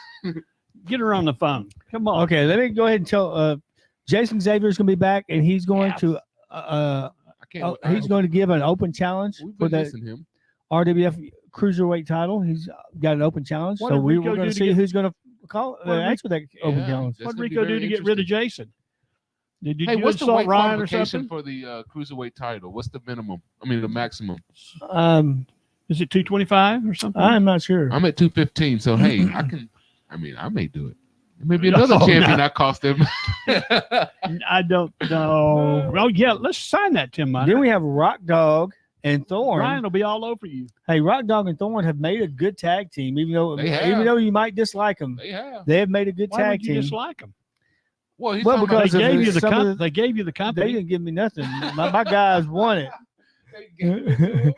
Speaker 2: Get her on the phone. Come on.
Speaker 12: Okay, let me go ahead and tell. Jason Xavier is going to be back, and he's going to.
Speaker 5: I can't.
Speaker 12: He's going to give an open challenge
Speaker 5: We've
Speaker 12: for
Speaker 5: been
Speaker 12: the
Speaker 5: missing him.
Speaker 12: RWF Cruiserweight title. He's got an open challenge,
Speaker 2: What
Speaker 12: so
Speaker 2: did
Speaker 12: we're
Speaker 2: Rico
Speaker 12: going
Speaker 2: do
Speaker 12: to
Speaker 2: to
Speaker 12: see
Speaker 2: get-
Speaker 12: who's going to call
Speaker 2: What did
Speaker 12: answer that open
Speaker 5: Yeah.
Speaker 12: challenge.
Speaker 5: That's
Speaker 2: What
Speaker 5: gonna
Speaker 2: did
Speaker 5: be
Speaker 2: Rico
Speaker 5: very
Speaker 2: do to get rid of
Speaker 5: interesting.
Speaker 2: Jason? Did you
Speaker 5: Hey, what's the
Speaker 2: insult
Speaker 5: weight
Speaker 2: Ryan or
Speaker 5: qualification
Speaker 2: something?
Speaker 5: for the cruiserweight title? What's the minimum? I mean, the maximum.
Speaker 2: Is it 225 or something?
Speaker 12: I'm not sure.
Speaker 5: I'm at 215. So hey, I can. I mean, I may do it. Maybe another
Speaker 2: No,
Speaker 5: champion
Speaker 2: no.
Speaker 5: I cost him.
Speaker 2: I don't know. Oh yeah, let's sign that, Tim.
Speaker 12: Then we have Rock Dog and Thorn.
Speaker 2: Ryan will be all over you.
Speaker 12: Hey, Rock Dog and Thorn have made a good tag team, even
Speaker 5: They have.
Speaker 12: though you might dislike them.
Speaker 5: They have.
Speaker 12: They have made a good
Speaker 2: Why
Speaker 12: tag
Speaker 2: would you
Speaker 12: team.
Speaker 2: dislike him?
Speaker 5: Well, he's
Speaker 12: Well,
Speaker 5: talking about-
Speaker 12: because
Speaker 2: They
Speaker 12: of
Speaker 2: gave you the
Speaker 12: some of the-
Speaker 2: they gave you the
Speaker 12: They
Speaker 2: company.
Speaker 12: didn't give me nothing. My guys won it.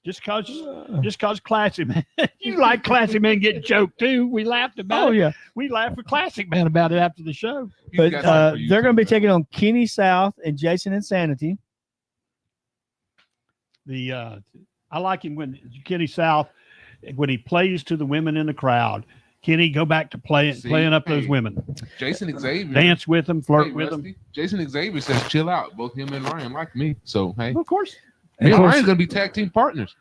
Speaker 2: Just cause Classy Man. You like Classy Man getting choked too. We laughed about
Speaker 12: Oh
Speaker 2: it.
Speaker 12: yeah,
Speaker 2: We laughed with Classic Man about it after the show.
Speaker 5: He's
Speaker 12: but
Speaker 5: got something for you
Speaker 12: they're going to be
Speaker 5: too,
Speaker 12: taking on Kenny South and Jason Insanity.
Speaker 2: The I like him when Kenny South when he plays to the women in the crowd. Kenny, go back to playing
Speaker 5: See,
Speaker 2: playing up those
Speaker 5: hey,
Speaker 2: women.
Speaker 5: Jason Xavier.
Speaker 2: Dance with them, flirt
Speaker 5: Hey,
Speaker 2: with them.
Speaker 5: Rusty, Jason Xavier says chill out. Both him and Ryan like me. So hey,
Speaker 2: Of course.
Speaker 5: me
Speaker 12: And
Speaker 5: and
Speaker 12: of course,
Speaker 5: Ryan's gonna be tag team partners.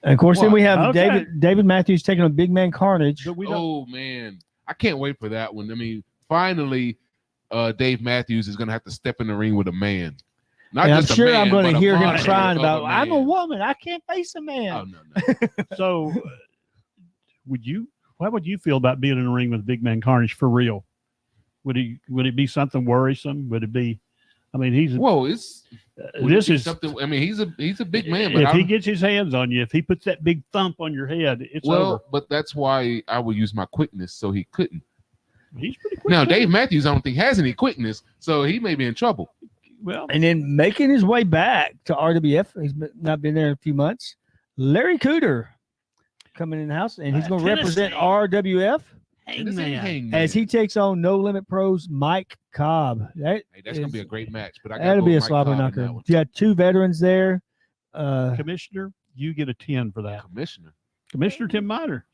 Speaker 12: and of course then
Speaker 5: What?
Speaker 12: we have
Speaker 2: Okay.
Speaker 12: David Matthews taking on Big Man Carnage.
Speaker 2: But we don't
Speaker 5: Oh man, I can't wait for that one. I mean, finally, Dave Matthews is gonna have to step in the ring with a man. Not
Speaker 12: And I'm
Speaker 5: just a
Speaker 12: sure
Speaker 5: man,
Speaker 12: I'm going
Speaker 5: but
Speaker 12: to
Speaker 5: a
Speaker 12: hear him
Speaker 5: monster
Speaker 12: crying
Speaker 5: of
Speaker 12: about,
Speaker 5: a
Speaker 12: I'm a
Speaker 5: man."
Speaker 12: woman. I can't face a man.
Speaker 5: Oh no.
Speaker 2: so how would you feel about being in the ring with Big Man Carnage for real? Would it be something worrisome? Would it be I mean he's
Speaker 5: Whoa, it's
Speaker 2: this is
Speaker 5: something. I mean, he's a big man, but
Speaker 2: if he
Speaker 5: I'm-
Speaker 2: gets his hands on you, if he puts that big thump on your head, it's
Speaker 5: well,
Speaker 2: over.
Speaker 5: but that's why I would use my quickness, so he couldn't.
Speaker 2: He's pretty quick.
Speaker 5: Now,
Speaker 2: too.
Speaker 5: Dave Matthews, I don't think has any quickness, so he may be in trouble.
Speaker 2: Well,
Speaker 12: And then making his way back to RWF, not been there in a few months. Larry Cooter coming in the house, and he's going to represent RWF
Speaker 5: And this ain't
Speaker 2: Hangman.
Speaker 5: Hangman.
Speaker 12: as he takes on No Limit Pros Mike Cobb.
Speaker 5: Hey, that's gonna
Speaker 12: is-
Speaker 5: be a great match. But I gotta
Speaker 12: That'll
Speaker 5: go
Speaker 12: be a
Speaker 5: with Mike
Speaker 12: slobber
Speaker 5: Cobb in
Speaker 12: knocker.
Speaker 5: that one.
Speaker 12: You got two veterans there.
Speaker 2: Commissioner, you get a 10 for that.
Speaker 5: Commissioner.
Speaker 2: Commissioner Tim Miner.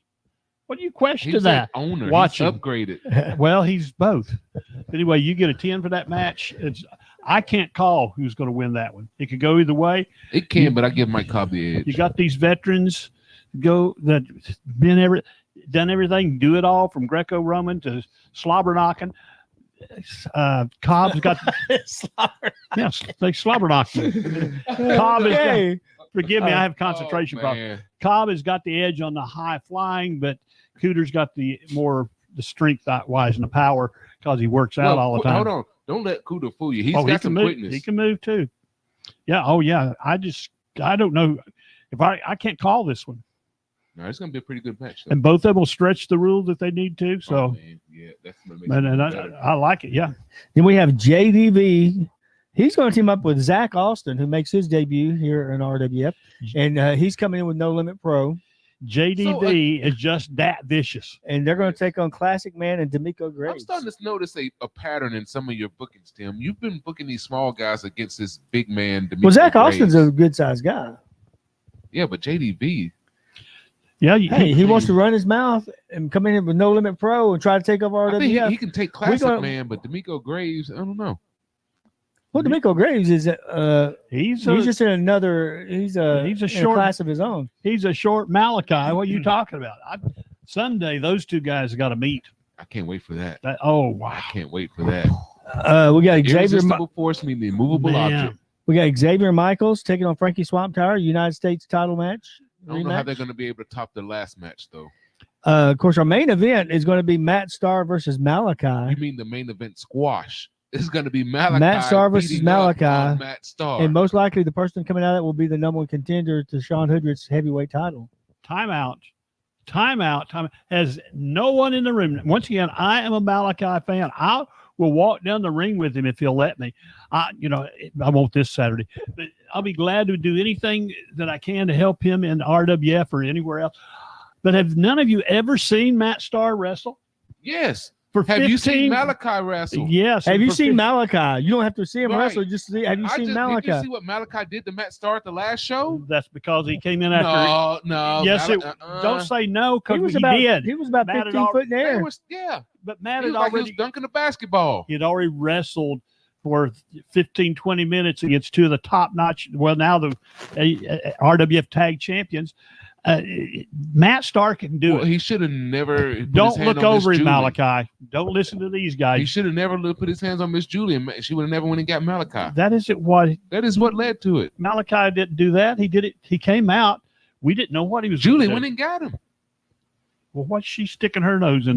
Speaker 2: What do you question
Speaker 5: He's
Speaker 2: that?
Speaker 5: an owner.
Speaker 2: Watch
Speaker 5: He's
Speaker 2: him.
Speaker 5: upgraded.
Speaker 2: Well, he's both. Anyway, you get a 10 for that match. I can't call who's going to win that one. It could go either way.
Speaker 5: It can, but I give Mike Cobb the edge.
Speaker 2: You got these veterans that done everything, do it all from Greco-Roman to slobber knocking. Cobb's got yes, they slobber knocked him. Cobb has got,
Speaker 12: Okay.
Speaker 2: forgive me, I have concentration
Speaker 5: Oh,
Speaker 2: problems.
Speaker 5: man.
Speaker 2: Cobb has got the edge on the high flying, but Cooter's got the strength wise and the power because he works out
Speaker 5: Well,
Speaker 2: all the time.
Speaker 5: Hold on. Don't let Cooter fool you. He's
Speaker 2: Oh,
Speaker 5: got
Speaker 2: he can
Speaker 5: some
Speaker 2: move.
Speaker 5: quickness.
Speaker 2: He can move too. Yeah. Oh yeah. I don't know if I can't call this one.
Speaker 5: No, it's gonna be a pretty good match. though.
Speaker 2: And both of them will stretch the rules if they need to.
Speaker 5: Oh,
Speaker 2: So,
Speaker 5: man. Yeah, that's gonna make
Speaker 2: and,
Speaker 5: it
Speaker 2: and
Speaker 5: better.
Speaker 2: I like it. Yeah.
Speaker 12: Then we have JDV. He's going to team up with Zach Austin, who makes his debut here in RWF. And he's coming in with No Limit Pro.
Speaker 2: JDV is just that vicious.
Speaker 12: And they're going to take on Classic Man and D'Amico
Speaker 5: I'm
Speaker 12: Graves.
Speaker 5: starting to notice a pattern in some of your bookings, Tim. You've been booking these small guys against this big man.
Speaker 12: Well, Zach
Speaker 5: D'Amico
Speaker 12: Austin's
Speaker 5: Graves.
Speaker 12: a good-sized guy.
Speaker 5: Yeah, but JDB.
Speaker 2: Yeah.
Speaker 12: Hey, he wants to run his mouth and come in with No Limit Pro and try to take over
Speaker 5: I think
Speaker 12: RWF.
Speaker 5: he can take Classic
Speaker 12: gonna-
Speaker 5: Man, but D'Amico Graves, I don't know.
Speaker 12: Well, D'Amico Graves is
Speaker 2: He's
Speaker 12: just in another. He's a
Speaker 2: He's a
Speaker 12: in
Speaker 2: short-
Speaker 12: class of his own.
Speaker 2: He's a short Malachi. What are you talking about? Someday those two guys got to meet.
Speaker 5: I can't wait for that.
Speaker 2: Oh wow.
Speaker 5: I can't wait for that.
Speaker 12: We got Xavier.
Speaker 5: Irresistible force meaning the immovable
Speaker 2: Man.
Speaker 5: object.
Speaker 12: We got Xavier Michaels taking on Frankie Swamp Tower, United States title match.
Speaker 5: I don't know how
Speaker 12: rematch.
Speaker 5: they're going to be able to top the last match, though.
Speaker 12: Of course, our main event is going to be Matt Starr versus Malachi.
Speaker 5: You mean the main event squash? It's going to be Malachi.
Speaker 12: Matt Starr versus
Speaker 5: beating up on
Speaker 12: Malachi.
Speaker 5: Matt Starr.
Speaker 12: And most likely the person coming out of it will be the number one contender to Sean Hoodrit's heavyweight title.
Speaker 11: Timeout. Has no one in the room. Once again, I am a Malachi fan. I will walk down the ring with him if he'll let me. I won't this Saturday, but I'll be glad to do anything that I can to help him in RWF or anywhere else. But have none of you ever seen Matt Starr wrestle?
Speaker 5: Yes.
Speaker 11: For
Speaker 5: have
Speaker 11: 15,
Speaker 5: you seen Malachi wrestle?
Speaker 11: Yes.
Speaker 12: Have you seen Malachi? You don't have to see him
Speaker 5: Right.
Speaker 12: wrestle. Have you seen Malachi?
Speaker 5: Did you see what Malachi did to Matt Starr at the last show?
Speaker 11: That's because he came in after.
Speaker 5: No.
Speaker 11: Yes, don't say no because he did.
Speaker 12: He was about
Speaker 11: Matt had
Speaker 12: 15 foot in the air.
Speaker 11: But Matt
Speaker 5: He
Speaker 11: had
Speaker 5: was like he
Speaker 11: already
Speaker 5: was dunking the basketball.
Speaker 11: He had already wrestled for 15, 20 minutes against two of the top-notch, well, now the RWF tag champions. Matt Starr can do it.
Speaker 5: He should have never. Put
Speaker 11: Don't
Speaker 5: his hand
Speaker 11: look
Speaker 5: on Miss
Speaker 11: over him,
Speaker 5: Julie.
Speaker 11: Malachi. Don't listen to these guys.
Speaker 5: He should have never put his hands on Miss Julie, and she would have never went and got Malachi.
Speaker 11: That isn't what.
Speaker 5: That is what led to it.
Speaker 11: Malachi didn't do that. He did it. He came out. We didn't know what he was.
Speaker 5: Julie
Speaker 11: gonna
Speaker 5: went
Speaker 11: do.
Speaker 5: and got him.
Speaker 11: Well, what's she sticking her nose in?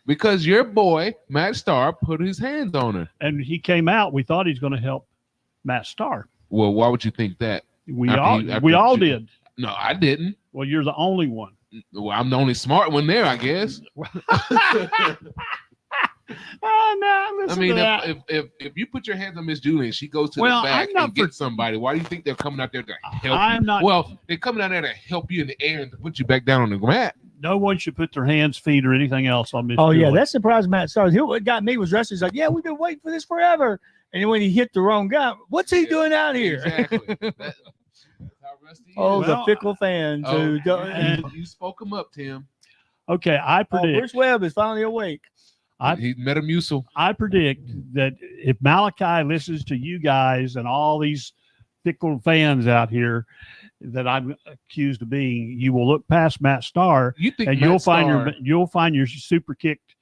Speaker 5: Because your boy Matt Starr put his hands on her,
Speaker 11: and he came out. We thought he's going to help Matt Starr.
Speaker 5: Well, why would you think that?
Speaker 11: We all did.
Speaker 5: No, I didn't.
Speaker 11: Well, you're the only one.
Speaker 5: Well, I'm the only smart one there, I guess. I mean, if you put your hands on Miss Julie and she goes to the back and gets somebody, why do you think they're coming out there to help you? Well, they're coming out there to help you in the air and to put you back down on the mat.
Speaker 11: No one should put their hands, feet, or anything else on Miss
Speaker 12: Oh,
Speaker 11: Julie.
Speaker 12: yeah, that surprised Matt Starr. What got me was wrestlers like, yeah, we've been waiting for this forever. And then when he hit the wrong guy, what's he doing out here?
Speaker 5: Exactly.
Speaker 12: The fickle fans who don't.
Speaker 5: You spoke him up, Tim.
Speaker 11: Okay, I predict.
Speaker 12: Bruce Webb is finally awake.
Speaker 5: He Metamucil.
Speaker 11: I predict that if Malachi listens to you guys and all these fickle fans out here that I'm accused of being, you will look past Matt Starr and you'll find your super kicked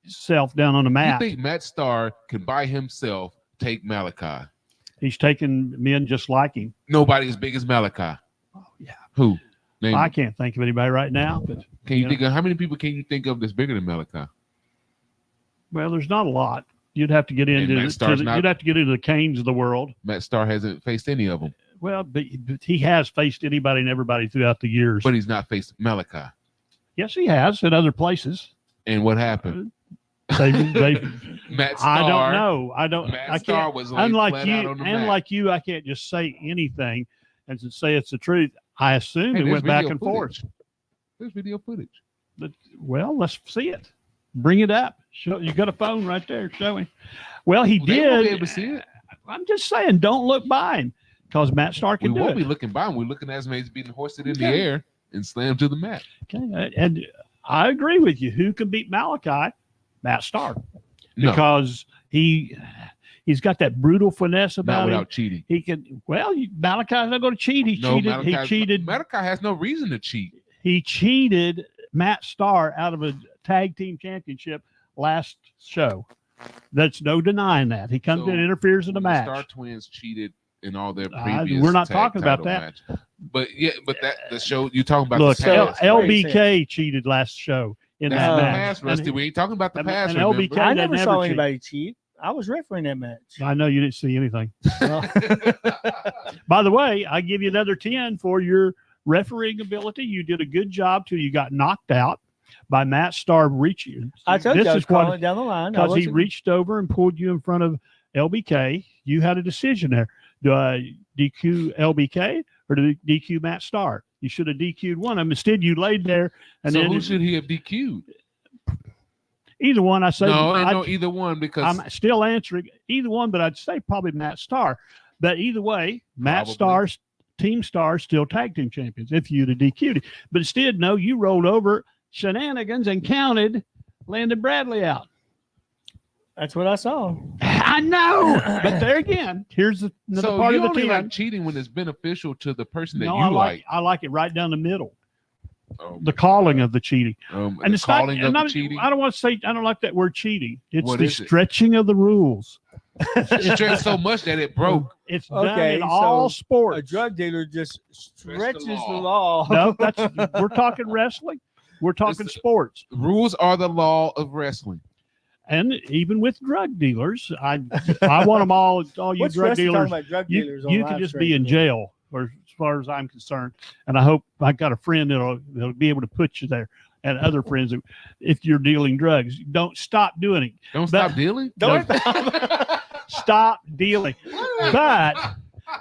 Speaker 11: self down on the mat.
Speaker 5: You think Matt Starr can by himself take Malachi?
Speaker 11: He's taken men just like him.
Speaker 5: Nobody as big as Malachi.
Speaker 11: Oh yeah.
Speaker 5: Who?
Speaker 11: I can't think of anybody right now. But
Speaker 5: can you think of how many people can you think of that's bigger than Malachi?
Speaker 11: Well, there's not a lot. You'd have to get into you'd have to get into the Canes of the world.
Speaker 5: Matt Starr hasn't faced any of them.
Speaker 11: Well, but he has faced anybody and everybody throughout the years.
Speaker 5: But he's not faced Malachi.
Speaker 11: Yes, he has in other places.
Speaker 5: And what happened?
Speaker 11: Matt Starr, I don't know.
Speaker 5: Matt Starr was
Speaker 11: unlike you. I can't just say anything and to say it's the truth. I assume it went back and forth.
Speaker 5: There's video footage.
Speaker 11: Well, let's see it. Bring it up. You got a phone right there. Show him. Well, he did.
Speaker 5: They won't be able to see it.
Speaker 11: I'm just saying, don't look by him because Matt Starr can do it.
Speaker 5: We won't be looking by him. We're looking at him as being hoisted in the air and slammed to the mat.
Speaker 11: Okay, and I agree with you. Who can beat Malachi? Matt Starr, because he's got that brutal finesse about him.
Speaker 5: Not without cheating.
Speaker 11: He can. Well, Malachi's not going to cheat. He cheated.
Speaker 5: Malachi has no reason to cheat.
Speaker 11: He cheated Matt Starr out of a tag team championship last show. That's no denying that. He comes in and interferes in the match.
Speaker 5: The Star Twins cheated in all their previous.
Speaker 11: We're not talking about that.
Speaker 5: Match. But the show you're talking about.
Speaker 11: Look,
Speaker 5: the past.
Speaker 11: LBK cheated last show in that match.
Speaker 5: Past, Rusty. We ain't talking about the past.
Speaker 11: And LBK,
Speaker 12: I never saw anybody cheat. I was refereeing that match.
Speaker 11: I know you didn't see anything. By the way, I give you another 10 for your refereeing ability. You did a good job till you got knocked out by Matt Starr reaching.
Speaker 12: I told you I was calling down the line
Speaker 11: because he reached over and pulled you in front of LBK. You had a decision there. Do I DQ LBK or do I DQ Matt Starr? You should have DQ'd one of them. Instead, you laid there. And
Speaker 5: so
Speaker 11: then
Speaker 5: who should he have DQ'd?
Speaker 11: Either one. I say
Speaker 5: no, either one because
Speaker 11: I'm still answering either one, but I'd say probably Matt Starr. But either way, Matt Starr's Team Star still tag team champions if you'd have DQ'd it. But instead, no, you rolled over shenanigans and counted Landon Bradley out.
Speaker 12: That's what I saw.
Speaker 11: I know, but there again, here's another part of the team.
Speaker 5: Like cheating when it's beneficial to the person that you
Speaker 11: like. I like it right down the middle. The calling of the cheating,
Speaker 5: and it's calling of the cheating.
Speaker 11: I don't want to say I don't like that word cheating. It's the stretching of the rules.
Speaker 5: It's stretched so much that it broke.
Speaker 11: It's done in all sports.
Speaker 12: A drug dealer just stretches the law.
Speaker 11: No, we're talking wrestling. We're talking sports.
Speaker 5: Rules are the law of wrestling.
Speaker 11: And even with drug dealers, I want them all you
Speaker 12: What's
Speaker 11: drug
Speaker 12: Rusty talking
Speaker 11: dealers.
Speaker 12: about drug
Speaker 11: You,
Speaker 12: dealers on
Speaker 11: you
Speaker 12: live
Speaker 11: can just
Speaker 12: stream?
Speaker 11: be in jail, or as far as I'm concerned. And I hope I got a friend that'll be able to put you there, and other friends that, if you're dealing drugs, don't stop doing it.
Speaker 5: Don't stop dealing.
Speaker 11: Don't stop dealing. But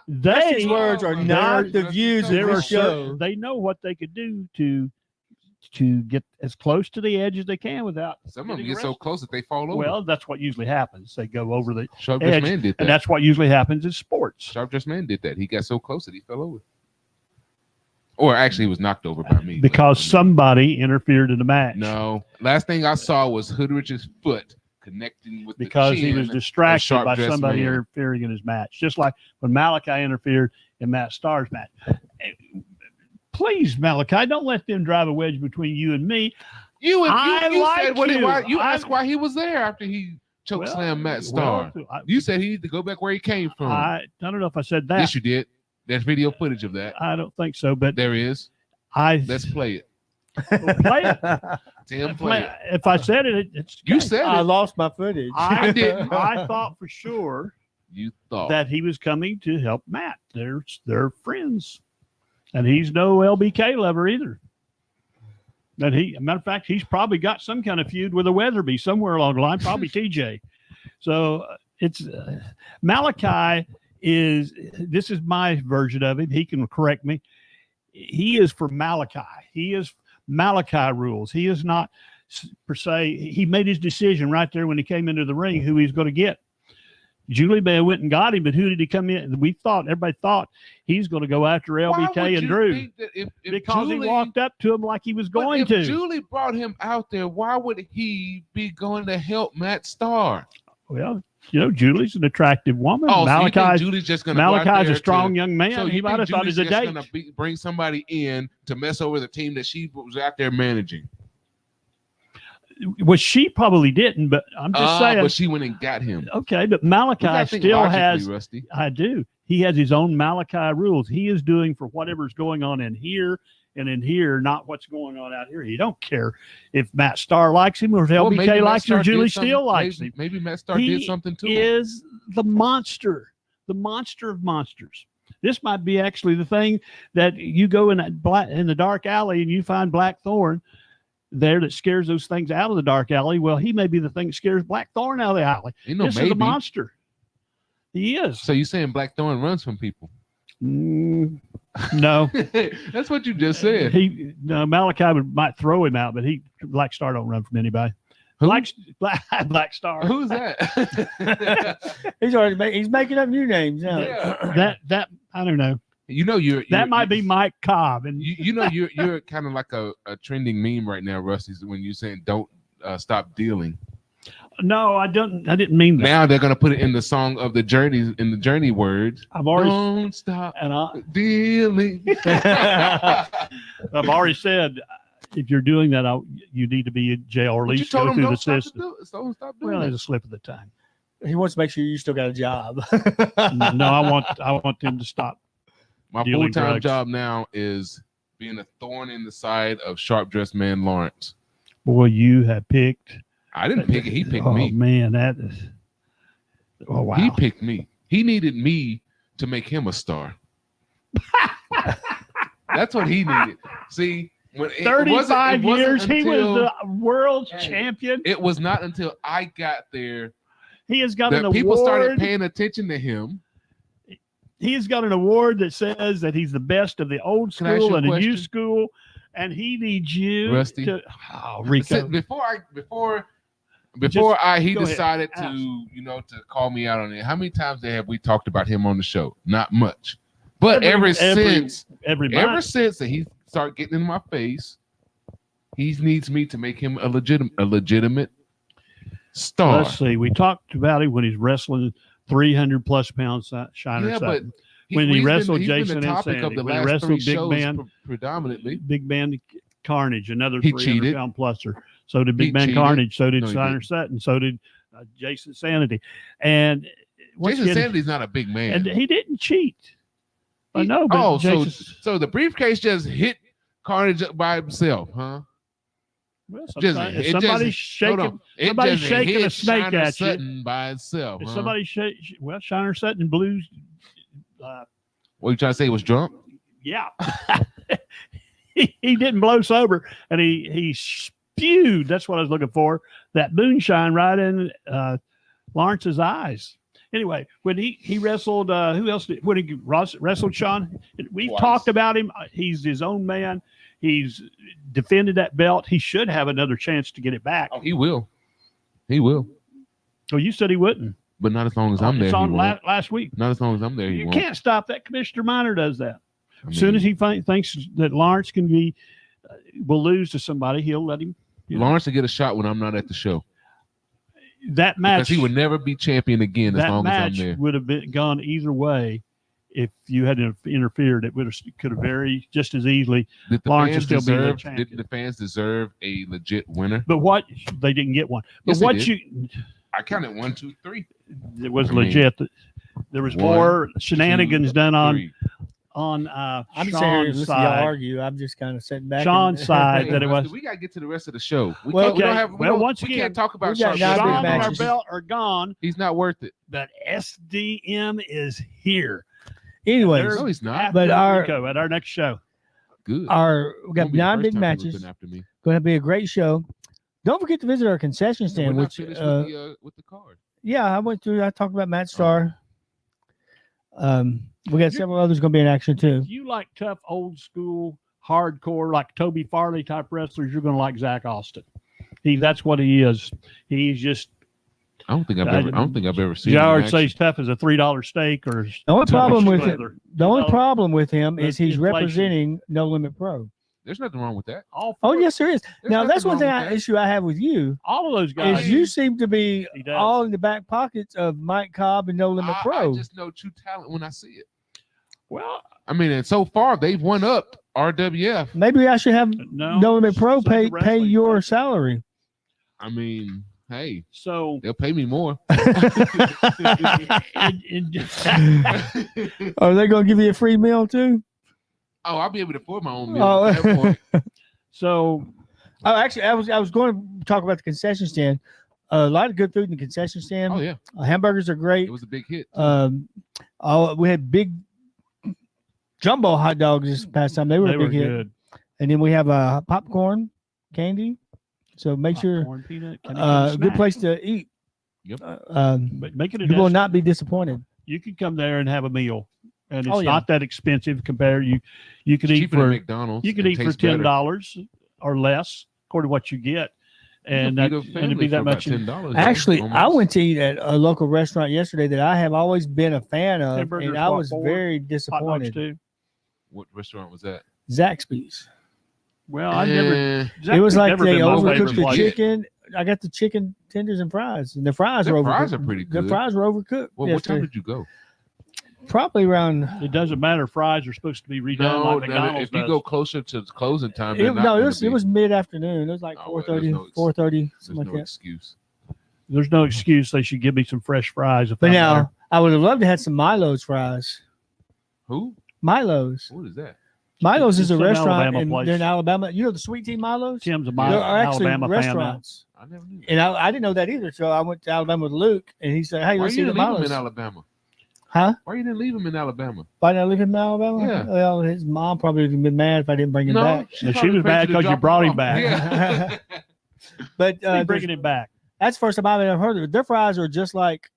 Speaker 12: Rusty's words are not the views of
Speaker 11: there are
Speaker 12: this show.
Speaker 11: certain, they know what they could do to get as close to the edge as they can without.
Speaker 5: Some of them
Speaker 11: getting
Speaker 5: get so
Speaker 11: arrested.
Speaker 5: close that they fall over.
Speaker 11: Well, that's what usually happens. They go over the
Speaker 5: Sharp Dressed
Speaker 11: edge,
Speaker 5: Man did that.
Speaker 11: and that's what usually happens in sports.
Speaker 5: Sharp Dressed Man did that. He got so close that he fell over. Or actually, he was knocked over by me.
Speaker 11: Because somebody interfered in the match.
Speaker 5: No. Last thing I saw was Hoodrich's foot connecting with
Speaker 11: Because
Speaker 5: the chin
Speaker 11: he was
Speaker 5: of
Speaker 11: distracted
Speaker 5: Sharp
Speaker 11: by
Speaker 5: Dressed
Speaker 11: somebody
Speaker 5: Man.
Speaker 11: interfering in his match. Just like when Malachi interfered in Matt Starr's match. Please, Malachi, don't let them drive a wedge between you and me.
Speaker 5: You
Speaker 11: I like
Speaker 5: said what
Speaker 11: you.
Speaker 5: you asked why he was there after he chokeslammed Matt Starr. You said he needed to go back where he came from.
Speaker 11: I don't know if I said that.
Speaker 5: Yes, you did. There's video footage of that.
Speaker 11: I don't think so, but
Speaker 5: There is. Let's play it.
Speaker 11: play it.
Speaker 5: Tim, play it.
Speaker 11: If I said it, it's
Speaker 5: You said
Speaker 12: I
Speaker 5: it.
Speaker 12: lost my footage.
Speaker 5: I didn't.
Speaker 11: I thought for sure
Speaker 5: You thought.
Speaker 11: that he was coming to help Matt. They're friends, and he's no LBK lover either. That matter of fact, he's probably got some kind of feud with a Weatherby somewhere along the line, probably TJ. So it's Malachi is. This is my version of him. He can correct me. He is for Malachi. He is Malachi rules. He is not per se. He made his decision right there when he came into the ring who he's going to get. Julie Bell went and got him, but who did he come in? Everybody thought he's going to go after
Speaker 5: Why
Speaker 11: LBK
Speaker 5: would
Speaker 11: and
Speaker 5: you
Speaker 11: Drew
Speaker 5: think that if
Speaker 11: because
Speaker 5: Julie,
Speaker 11: he walked up to him like he was
Speaker 5: but
Speaker 11: going
Speaker 5: if
Speaker 11: to.
Speaker 5: Julie brought him out there, why would he be going to help Matt Starr?
Speaker 11: Well, Julie's an attractive woman.
Speaker 5: Oh, so you think
Speaker 11: Malachi's
Speaker 5: Julie's just going to go out
Speaker 11: Malachi's
Speaker 5: there
Speaker 11: a strong
Speaker 5: to,
Speaker 11: young man.
Speaker 5: So
Speaker 11: He
Speaker 5: you
Speaker 11: might have
Speaker 5: think
Speaker 11: thought
Speaker 5: Julie's
Speaker 11: it's a
Speaker 5: just
Speaker 11: date.
Speaker 5: going to bring somebody in to mess over the team that she was out there managing?
Speaker 11: Well, she probably didn't, but I'm just saying.
Speaker 5: But she went and got him.
Speaker 11: Okay, but
Speaker 5: You gotta
Speaker 11: Malachi
Speaker 5: think
Speaker 11: still
Speaker 5: logically,
Speaker 11: has.
Speaker 5: Rusty.
Speaker 11: I do. He has his own Malachi rules. He is doing for whatever's going on in here and in here, not what's going on out here. He don't care if Matt Starr likes him or if
Speaker 5: Well, maybe
Speaker 11: LBK
Speaker 5: Matt
Speaker 11: likes him
Speaker 5: Starr
Speaker 11: or Julie
Speaker 5: did something-
Speaker 11: Steele likes him.
Speaker 5: Maybe Matt Starr
Speaker 11: He
Speaker 5: did something too.
Speaker 11: is the monster of monsters. This might be actually the thing that you go in the dark alley and you find Blackthorn there that scares those things out of the dark alley. Well, he may be the thing that scares Blackthorn out of the alley. This is a monster. He is.
Speaker 5: So you saying Blackthorn runs from people?
Speaker 11: No.
Speaker 5: That's what you just said.
Speaker 11: Malachi might throw him out, but Black Star don't run from anybody.
Speaker 5: Who?
Speaker 11: Black Star.
Speaker 5: Who's that?
Speaker 12: He's making up new names now.
Speaker 5: Yeah.
Speaker 11: That I don't know.
Speaker 5: That
Speaker 11: might be Mike Cobb, and
Speaker 5: you're kind of like a trending meme right now, Rusty, when you're saying don't stop dealing.
Speaker 11: No, I didn't mean that.
Speaker 5: Now they're gonna put it in the song of the Journey in the Journey words.
Speaker 11: I've already
Speaker 5: don't stop dealing.
Speaker 11: I've already said if you're doing that, you need to be in jail or at least go through the system.
Speaker 5: Don't stop doing
Speaker 11: Well,
Speaker 5: it.
Speaker 11: there's a slip of the tongue.
Speaker 12: He wants to make sure you still got a job.
Speaker 11: No, I want them to stop.
Speaker 5: My
Speaker 11: dealing
Speaker 5: full-time
Speaker 11: drugs.
Speaker 5: job now is being a thorn in the side of Sharp Dressed Man Lawrence.
Speaker 11: Boy, you have picked.
Speaker 5: I didn't pick it. He picked
Speaker 11: Oh
Speaker 5: me.
Speaker 11: man, that is. Oh wow.
Speaker 5: He picked me. He needed me to make him a star. That's what he needed. See, when
Speaker 11: 35 years, he was
Speaker 5: until-
Speaker 11: the world champion.
Speaker 5: It was not until I got there
Speaker 11: He has got
Speaker 5: that
Speaker 11: an
Speaker 5: people started
Speaker 11: award.
Speaker 5: paying attention to him.
Speaker 11: He has got an award that says that he's the best of the old
Speaker 5: Can I ask you
Speaker 11: school
Speaker 5: a
Speaker 11: and the new
Speaker 5: question?
Speaker 11: school, and he needs you
Speaker 5: Rusty?
Speaker 11: to. Oh, Rico.
Speaker 5: So before he
Speaker 11: Go ahead.
Speaker 5: decided
Speaker 11: Ask.
Speaker 5: to call me out on it. How many times have we talked about him on the show? Not much. But
Speaker 11: every
Speaker 5: since
Speaker 11: month.
Speaker 5: that he started getting in my face, he needs me to make him a legitimate star.
Speaker 11: Let's see. We talked about it when he's wrestling 300 plus pounds Shiner
Speaker 5: Yeah, but
Speaker 11: Sutton. When he wrestled
Speaker 5: he's been
Speaker 11: Jason
Speaker 5: the
Speaker 11: and
Speaker 5: topic of
Speaker 11: Sandy.
Speaker 5: the
Speaker 11: When he
Speaker 5: last
Speaker 11: wrestled
Speaker 5: three
Speaker 11: Big
Speaker 5: shows
Speaker 11: Man,
Speaker 5: predominantly.
Speaker 11: Big Man Carnage, another
Speaker 5: He
Speaker 11: 300
Speaker 5: cheated.
Speaker 11: pound pluser. So did
Speaker 5: He
Speaker 11: Big Man
Speaker 5: cheated.
Speaker 11: Carnage. So did
Speaker 5: No, he
Speaker 11: Shiner
Speaker 5: didn't.
Speaker 11: Sutton. So did Jason Sanity. And once
Speaker 5: Jason
Speaker 11: again,
Speaker 5: Sanity's not a big man.
Speaker 11: and he didn't cheat. I know, but
Speaker 5: Oh,
Speaker 11: Jason,
Speaker 5: so the briefcase just hit Carnage up by himself, huh?
Speaker 11: Well,
Speaker 5: Just-
Speaker 11: sometimes,
Speaker 5: it
Speaker 11: if somebody's
Speaker 5: just- hold
Speaker 11: shaking,
Speaker 5: on. It
Speaker 11: somebody's
Speaker 5: just
Speaker 11: shaking a
Speaker 5: hit
Speaker 11: snake
Speaker 5: Shiner
Speaker 11: at you.
Speaker 5: Sutton by itself.
Speaker 11: If
Speaker 5: huh?
Speaker 11: somebody well, Shiner Sutton Blues,
Speaker 5: What you trying to say? He was drunk?
Speaker 11: yeah, he didn't blow sober, and he spewed. That's what I was looking for. That moonshine right in Lawrence's eyes. Anyway, when he wrestled, who else did? When he wrestled Sean, we've
Speaker 5: Twice.
Speaker 11: talked about him. He's his own man. He's defended that belt. He should have another chance to get it back.
Speaker 5: Oh, he will. He will.
Speaker 11: Oh, you said he wouldn't.
Speaker 5: But not as long as I'm there.
Speaker 11: It's on
Speaker 5: he won't.
Speaker 11: last week.
Speaker 5: Not as long as I'm there. He
Speaker 11: You
Speaker 5: won't.
Speaker 11: can't stop that. Commissioner Minor does that.
Speaker 5: I
Speaker 11: As soon as
Speaker 5: mean,
Speaker 11: he thinks that Lawrence can be will lose to somebody, he'll let him.
Speaker 5: Lawrence will get a shot when I'm not at the show.
Speaker 11: That match,
Speaker 5: Because he would never be champion again as
Speaker 11: that
Speaker 5: long as I'm
Speaker 11: match
Speaker 5: there.
Speaker 11: would have been gone either way. If you had interfered, it could have very just as easily.
Speaker 5: Did the
Speaker 11: Lawrence
Speaker 5: fans
Speaker 11: would still be the
Speaker 5: deserve?
Speaker 11: champion.
Speaker 5: Did the fans deserve a legit winner?
Speaker 11: But what they didn't get one. But
Speaker 5: Yes, they
Speaker 11: what
Speaker 5: did.
Speaker 11: you
Speaker 5: I counted 1, 2, 3.
Speaker 11: it was
Speaker 5: I mean,
Speaker 11: legit. There was
Speaker 5: 1,
Speaker 11: more shenanigans
Speaker 5: 2,
Speaker 11: done on
Speaker 5: 3.
Speaker 12: I'm sitting here
Speaker 11: Sean's
Speaker 12: listening to y'all
Speaker 11: side.
Speaker 12: argue. I'm just kind of sitting back.
Speaker 11: Sean's side
Speaker 5: Hey,
Speaker 11: that it
Speaker 5: Rusty,
Speaker 11: was.
Speaker 5: we got to get to the rest of the show. We
Speaker 12: Well,
Speaker 5: can't, we don't
Speaker 11: okay.
Speaker 5: have. We
Speaker 11: Well,
Speaker 5: don't-
Speaker 11: once
Speaker 5: we
Speaker 11: again,
Speaker 5: can't talk about
Speaker 12: we got
Speaker 5: Sharp
Speaker 12: 9 big
Speaker 11: Sean
Speaker 5: Dressman.
Speaker 11: and our
Speaker 12: matches.
Speaker 11: belt are gone,
Speaker 5: He's not worth it.
Speaker 11: but SDM is here.
Speaker 12: Anyways,
Speaker 5: No, he's not.
Speaker 11: After
Speaker 12: But our-
Speaker 11: Rico at our next show.
Speaker 5: Good.
Speaker 12: we got
Speaker 5: Won't be the
Speaker 12: 9
Speaker 5: first
Speaker 12: big
Speaker 5: time people
Speaker 12: matches.
Speaker 5: been after me.
Speaker 12: Going to be a great show. Don't forget to visit our concession
Speaker 5: We're
Speaker 12: stand,
Speaker 5: not
Speaker 12: which
Speaker 5: finished with the card.
Speaker 12: yeah, I went through. I talked about Matt Starr. We got several others going to be in action too.
Speaker 11: If you like tough, old school, hardcore, like Toby Farley type wrestlers, you're going to like Zach Austin. That's what he is. He's just.
Speaker 5: I don't think I've ever seen.
Speaker 11: You
Speaker 5: him in
Speaker 11: already say
Speaker 5: action.
Speaker 11: he's tough as a $3 steak or.
Speaker 12: The only problem with it,
Speaker 11: leather.
Speaker 12: the only
Speaker 11: know,
Speaker 12: problem with him is he's
Speaker 11: inflation.
Speaker 12: representing No Limit Pro.
Speaker 5: There's nothing wrong with that.
Speaker 11: All
Speaker 12: Oh
Speaker 11: four-
Speaker 12: yes, there is.
Speaker 5: There's
Speaker 12: Now that's
Speaker 5: nothing
Speaker 12: one thing
Speaker 5: wrong with that.
Speaker 12: issue I have with you
Speaker 11: all of those guys.
Speaker 12: is you seem to be
Speaker 11: He does.
Speaker 12: all in the back pockets of Mike Cobb and No Limit
Speaker 5: I
Speaker 12: Pro.
Speaker 5: just know true talent when I see it.
Speaker 11: Well,
Speaker 5: I mean, and so far they've won up RWF.
Speaker 12: Maybe I should have
Speaker 11: no.
Speaker 12: No Limit Pro
Speaker 11: so the
Speaker 12: pay
Speaker 11: wrestling
Speaker 12: your
Speaker 11: person.
Speaker 12: salary.
Speaker 5: I mean, hey,
Speaker 11: So.
Speaker 5: they'll pay me more.
Speaker 12: Are they going to give you a free meal too?
Speaker 5: Oh, I'll be able to afford my own meal.
Speaker 12: Oh.
Speaker 5: at that point.
Speaker 11: So
Speaker 12: Oh, actually, I was going to talk about the concession stand. A lot of good food in the concession stand.
Speaker 5: Oh yeah,
Speaker 12: Hamburgers are great.
Speaker 5: it was a big hit.
Speaker 12: We had big jumbo hot dogs this past time. They were a big hit.
Speaker 11: good.
Speaker 12: And then we have popcorn, candy. So make sure
Speaker 11: Popcorn, peanut, can I get a
Speaker 12: good
Speaker 11: snack?
Speaker 12: place to eat.
Speaker 5: Yep.
Speaker 11: But make it a
Speaker 12: You will
Speaker 11: destination.
Speaker 12: not be disappointed.
Speaker 11: You can come there and have a meal, and it's
Speaker 12: Oh, yeah.
Speaker 11: not that expensive compared. You could
Speaker 5: It's
Speaker 11: eat
Speaker 5: cheaper than
Speaker 11: for
Speaker 5: McDonald's.
Speaker 11: you could
Speaker 5: and
Speaker 11: eat for
Speaker 5: tastes better.
Speaker 11: $10 or less, according to what you get, and
Speaker 5: You
Speaker 11: that
Speaker 5: can feed a
Speaker 11: and it'd
Speaker 5: family
Speaker 11: be that
Speaker 5: for about
Speaker 11: much.
Speaker 5: $10.
Speaker 12: Actually, I
Speaker 5: almost.
Speaker 12: went to eat at a local restaurant yesterday that I have always been a fan of,
Speaker 11: Hamburgers,
Speaker 12: and I
Speaker 11: what,
Speaker 12: was
Speaker 11: $4?
Speaker 12: very
Speaker 11: Hot dogs
Speaker 12: disappointed.
Speaker 11: too.
Speaker 5: What restaurant was that?
Speaker 12: Zaxby's.
Speaker 11: Well, I never.
Speaker 5: Eh,
Speaker 12: It was like
Speaker 11: never
Speaker 12: they
Speaker 11: been my
Speaker 12: overcooked
Speaker 11: favorite
Speaker 12: the
Speaker 11: place.
Speaker 12: chicken. I got the chicken tenders and fries, and the fries
Speaker 5: Their
Speaker 12: were overcooked.
Speaker 5: fries are pretty
Speaker 12: The
Speaker 5: good.
Speaker 12: fries were overcooked.
Speaker 5: Well, what time
Speaker 12: yesterday.
Speaker 5: did you go?
Speaker 12: Probably around.
Speaker 11: It doesn't matter. Fries are supposed to be redone
Speaker 5: No,
Speaker 11: like
Speaker 5: no,
Speaker 11: McDonald's
Speaker 5: if you
Speaker 11: does.
Speaker 5: go closer to closing time,
Speaker 12: It,
Speaker 5: they're not
Speaker 12: no,
Speaker 5: gonna
Speaker 12: it was mid afternoon. It was like
Speaker 5: Oh, well,
Speaker 12: 4:30,
Speaker 5: there's no ex-
Speaker 12: 4:30,
Speaker 5: There's
Speaker 12: something like
Speaker 5: no
Speaker 12: that.
Speaker 5: excuse.
Speaker 11: There's no excuse they should give me some fresh fries. If
Speaker 12: But
Speaker 11: I'm
Speaker 12: now
Speaker 11: there.
Speaker 12: I would have loved to have some Milo's fries.
Speaker 5: Who?
Speaker 12: Milo's.
Speaker 5: What is that?
Speaker 12: Milo's is
Speaker 11: It's
Speaker 12: a
Speaker 11: an
Speaker 12: restaurant
Speaker 11: Alabama
Speaker 12: in,
Speaker 11: place.
Speaker 12: they're in Alabama. You know the Sweet Tea Milo's?
Speaker 11: Tim's a
Speaker 12: There are actually
Speaker 11: Alabama fan now.
Speaker 12: restaurants.
Speaker 5: I never knew.
Speaker 12: And I didn't know that either. So I went to Alabama with Luke, and he said, "Hey,
Speaker 5: Why
Speaker 12: let's
Speaker 5: you
Speaker 12: see the
Speaker 5: didn't leave him
Speaker 12: Milo's."
Speaker 5: in Alabama?
Speaker 12: Huh?
Speaker 5: Why you didn't leave him in Alabama?
Speaker 12: Why did I live in Alabama?
Speaker 5: Yeah.
Speaker 12: Well, his mom probably would have been mad if I didn't bring him
Speaker 5: No,
Speaker 12: back.
Speaker 11: No, she
Speaker 5: probably
Speaker 11: was
Speaker 5: paid
Speaker 11: mad
Speaker 5: to
Speaker 11: because you
Speaker 5: drop
Speaker 11: brought him
Speaker 5: off.
Speaker 11: back.
Speaker 5: Yeah.
Speaker 12: But
Speaker 11: Keep bringing him back.
Speaker 12: that's the first time I've ever heard of it. Their fries are just like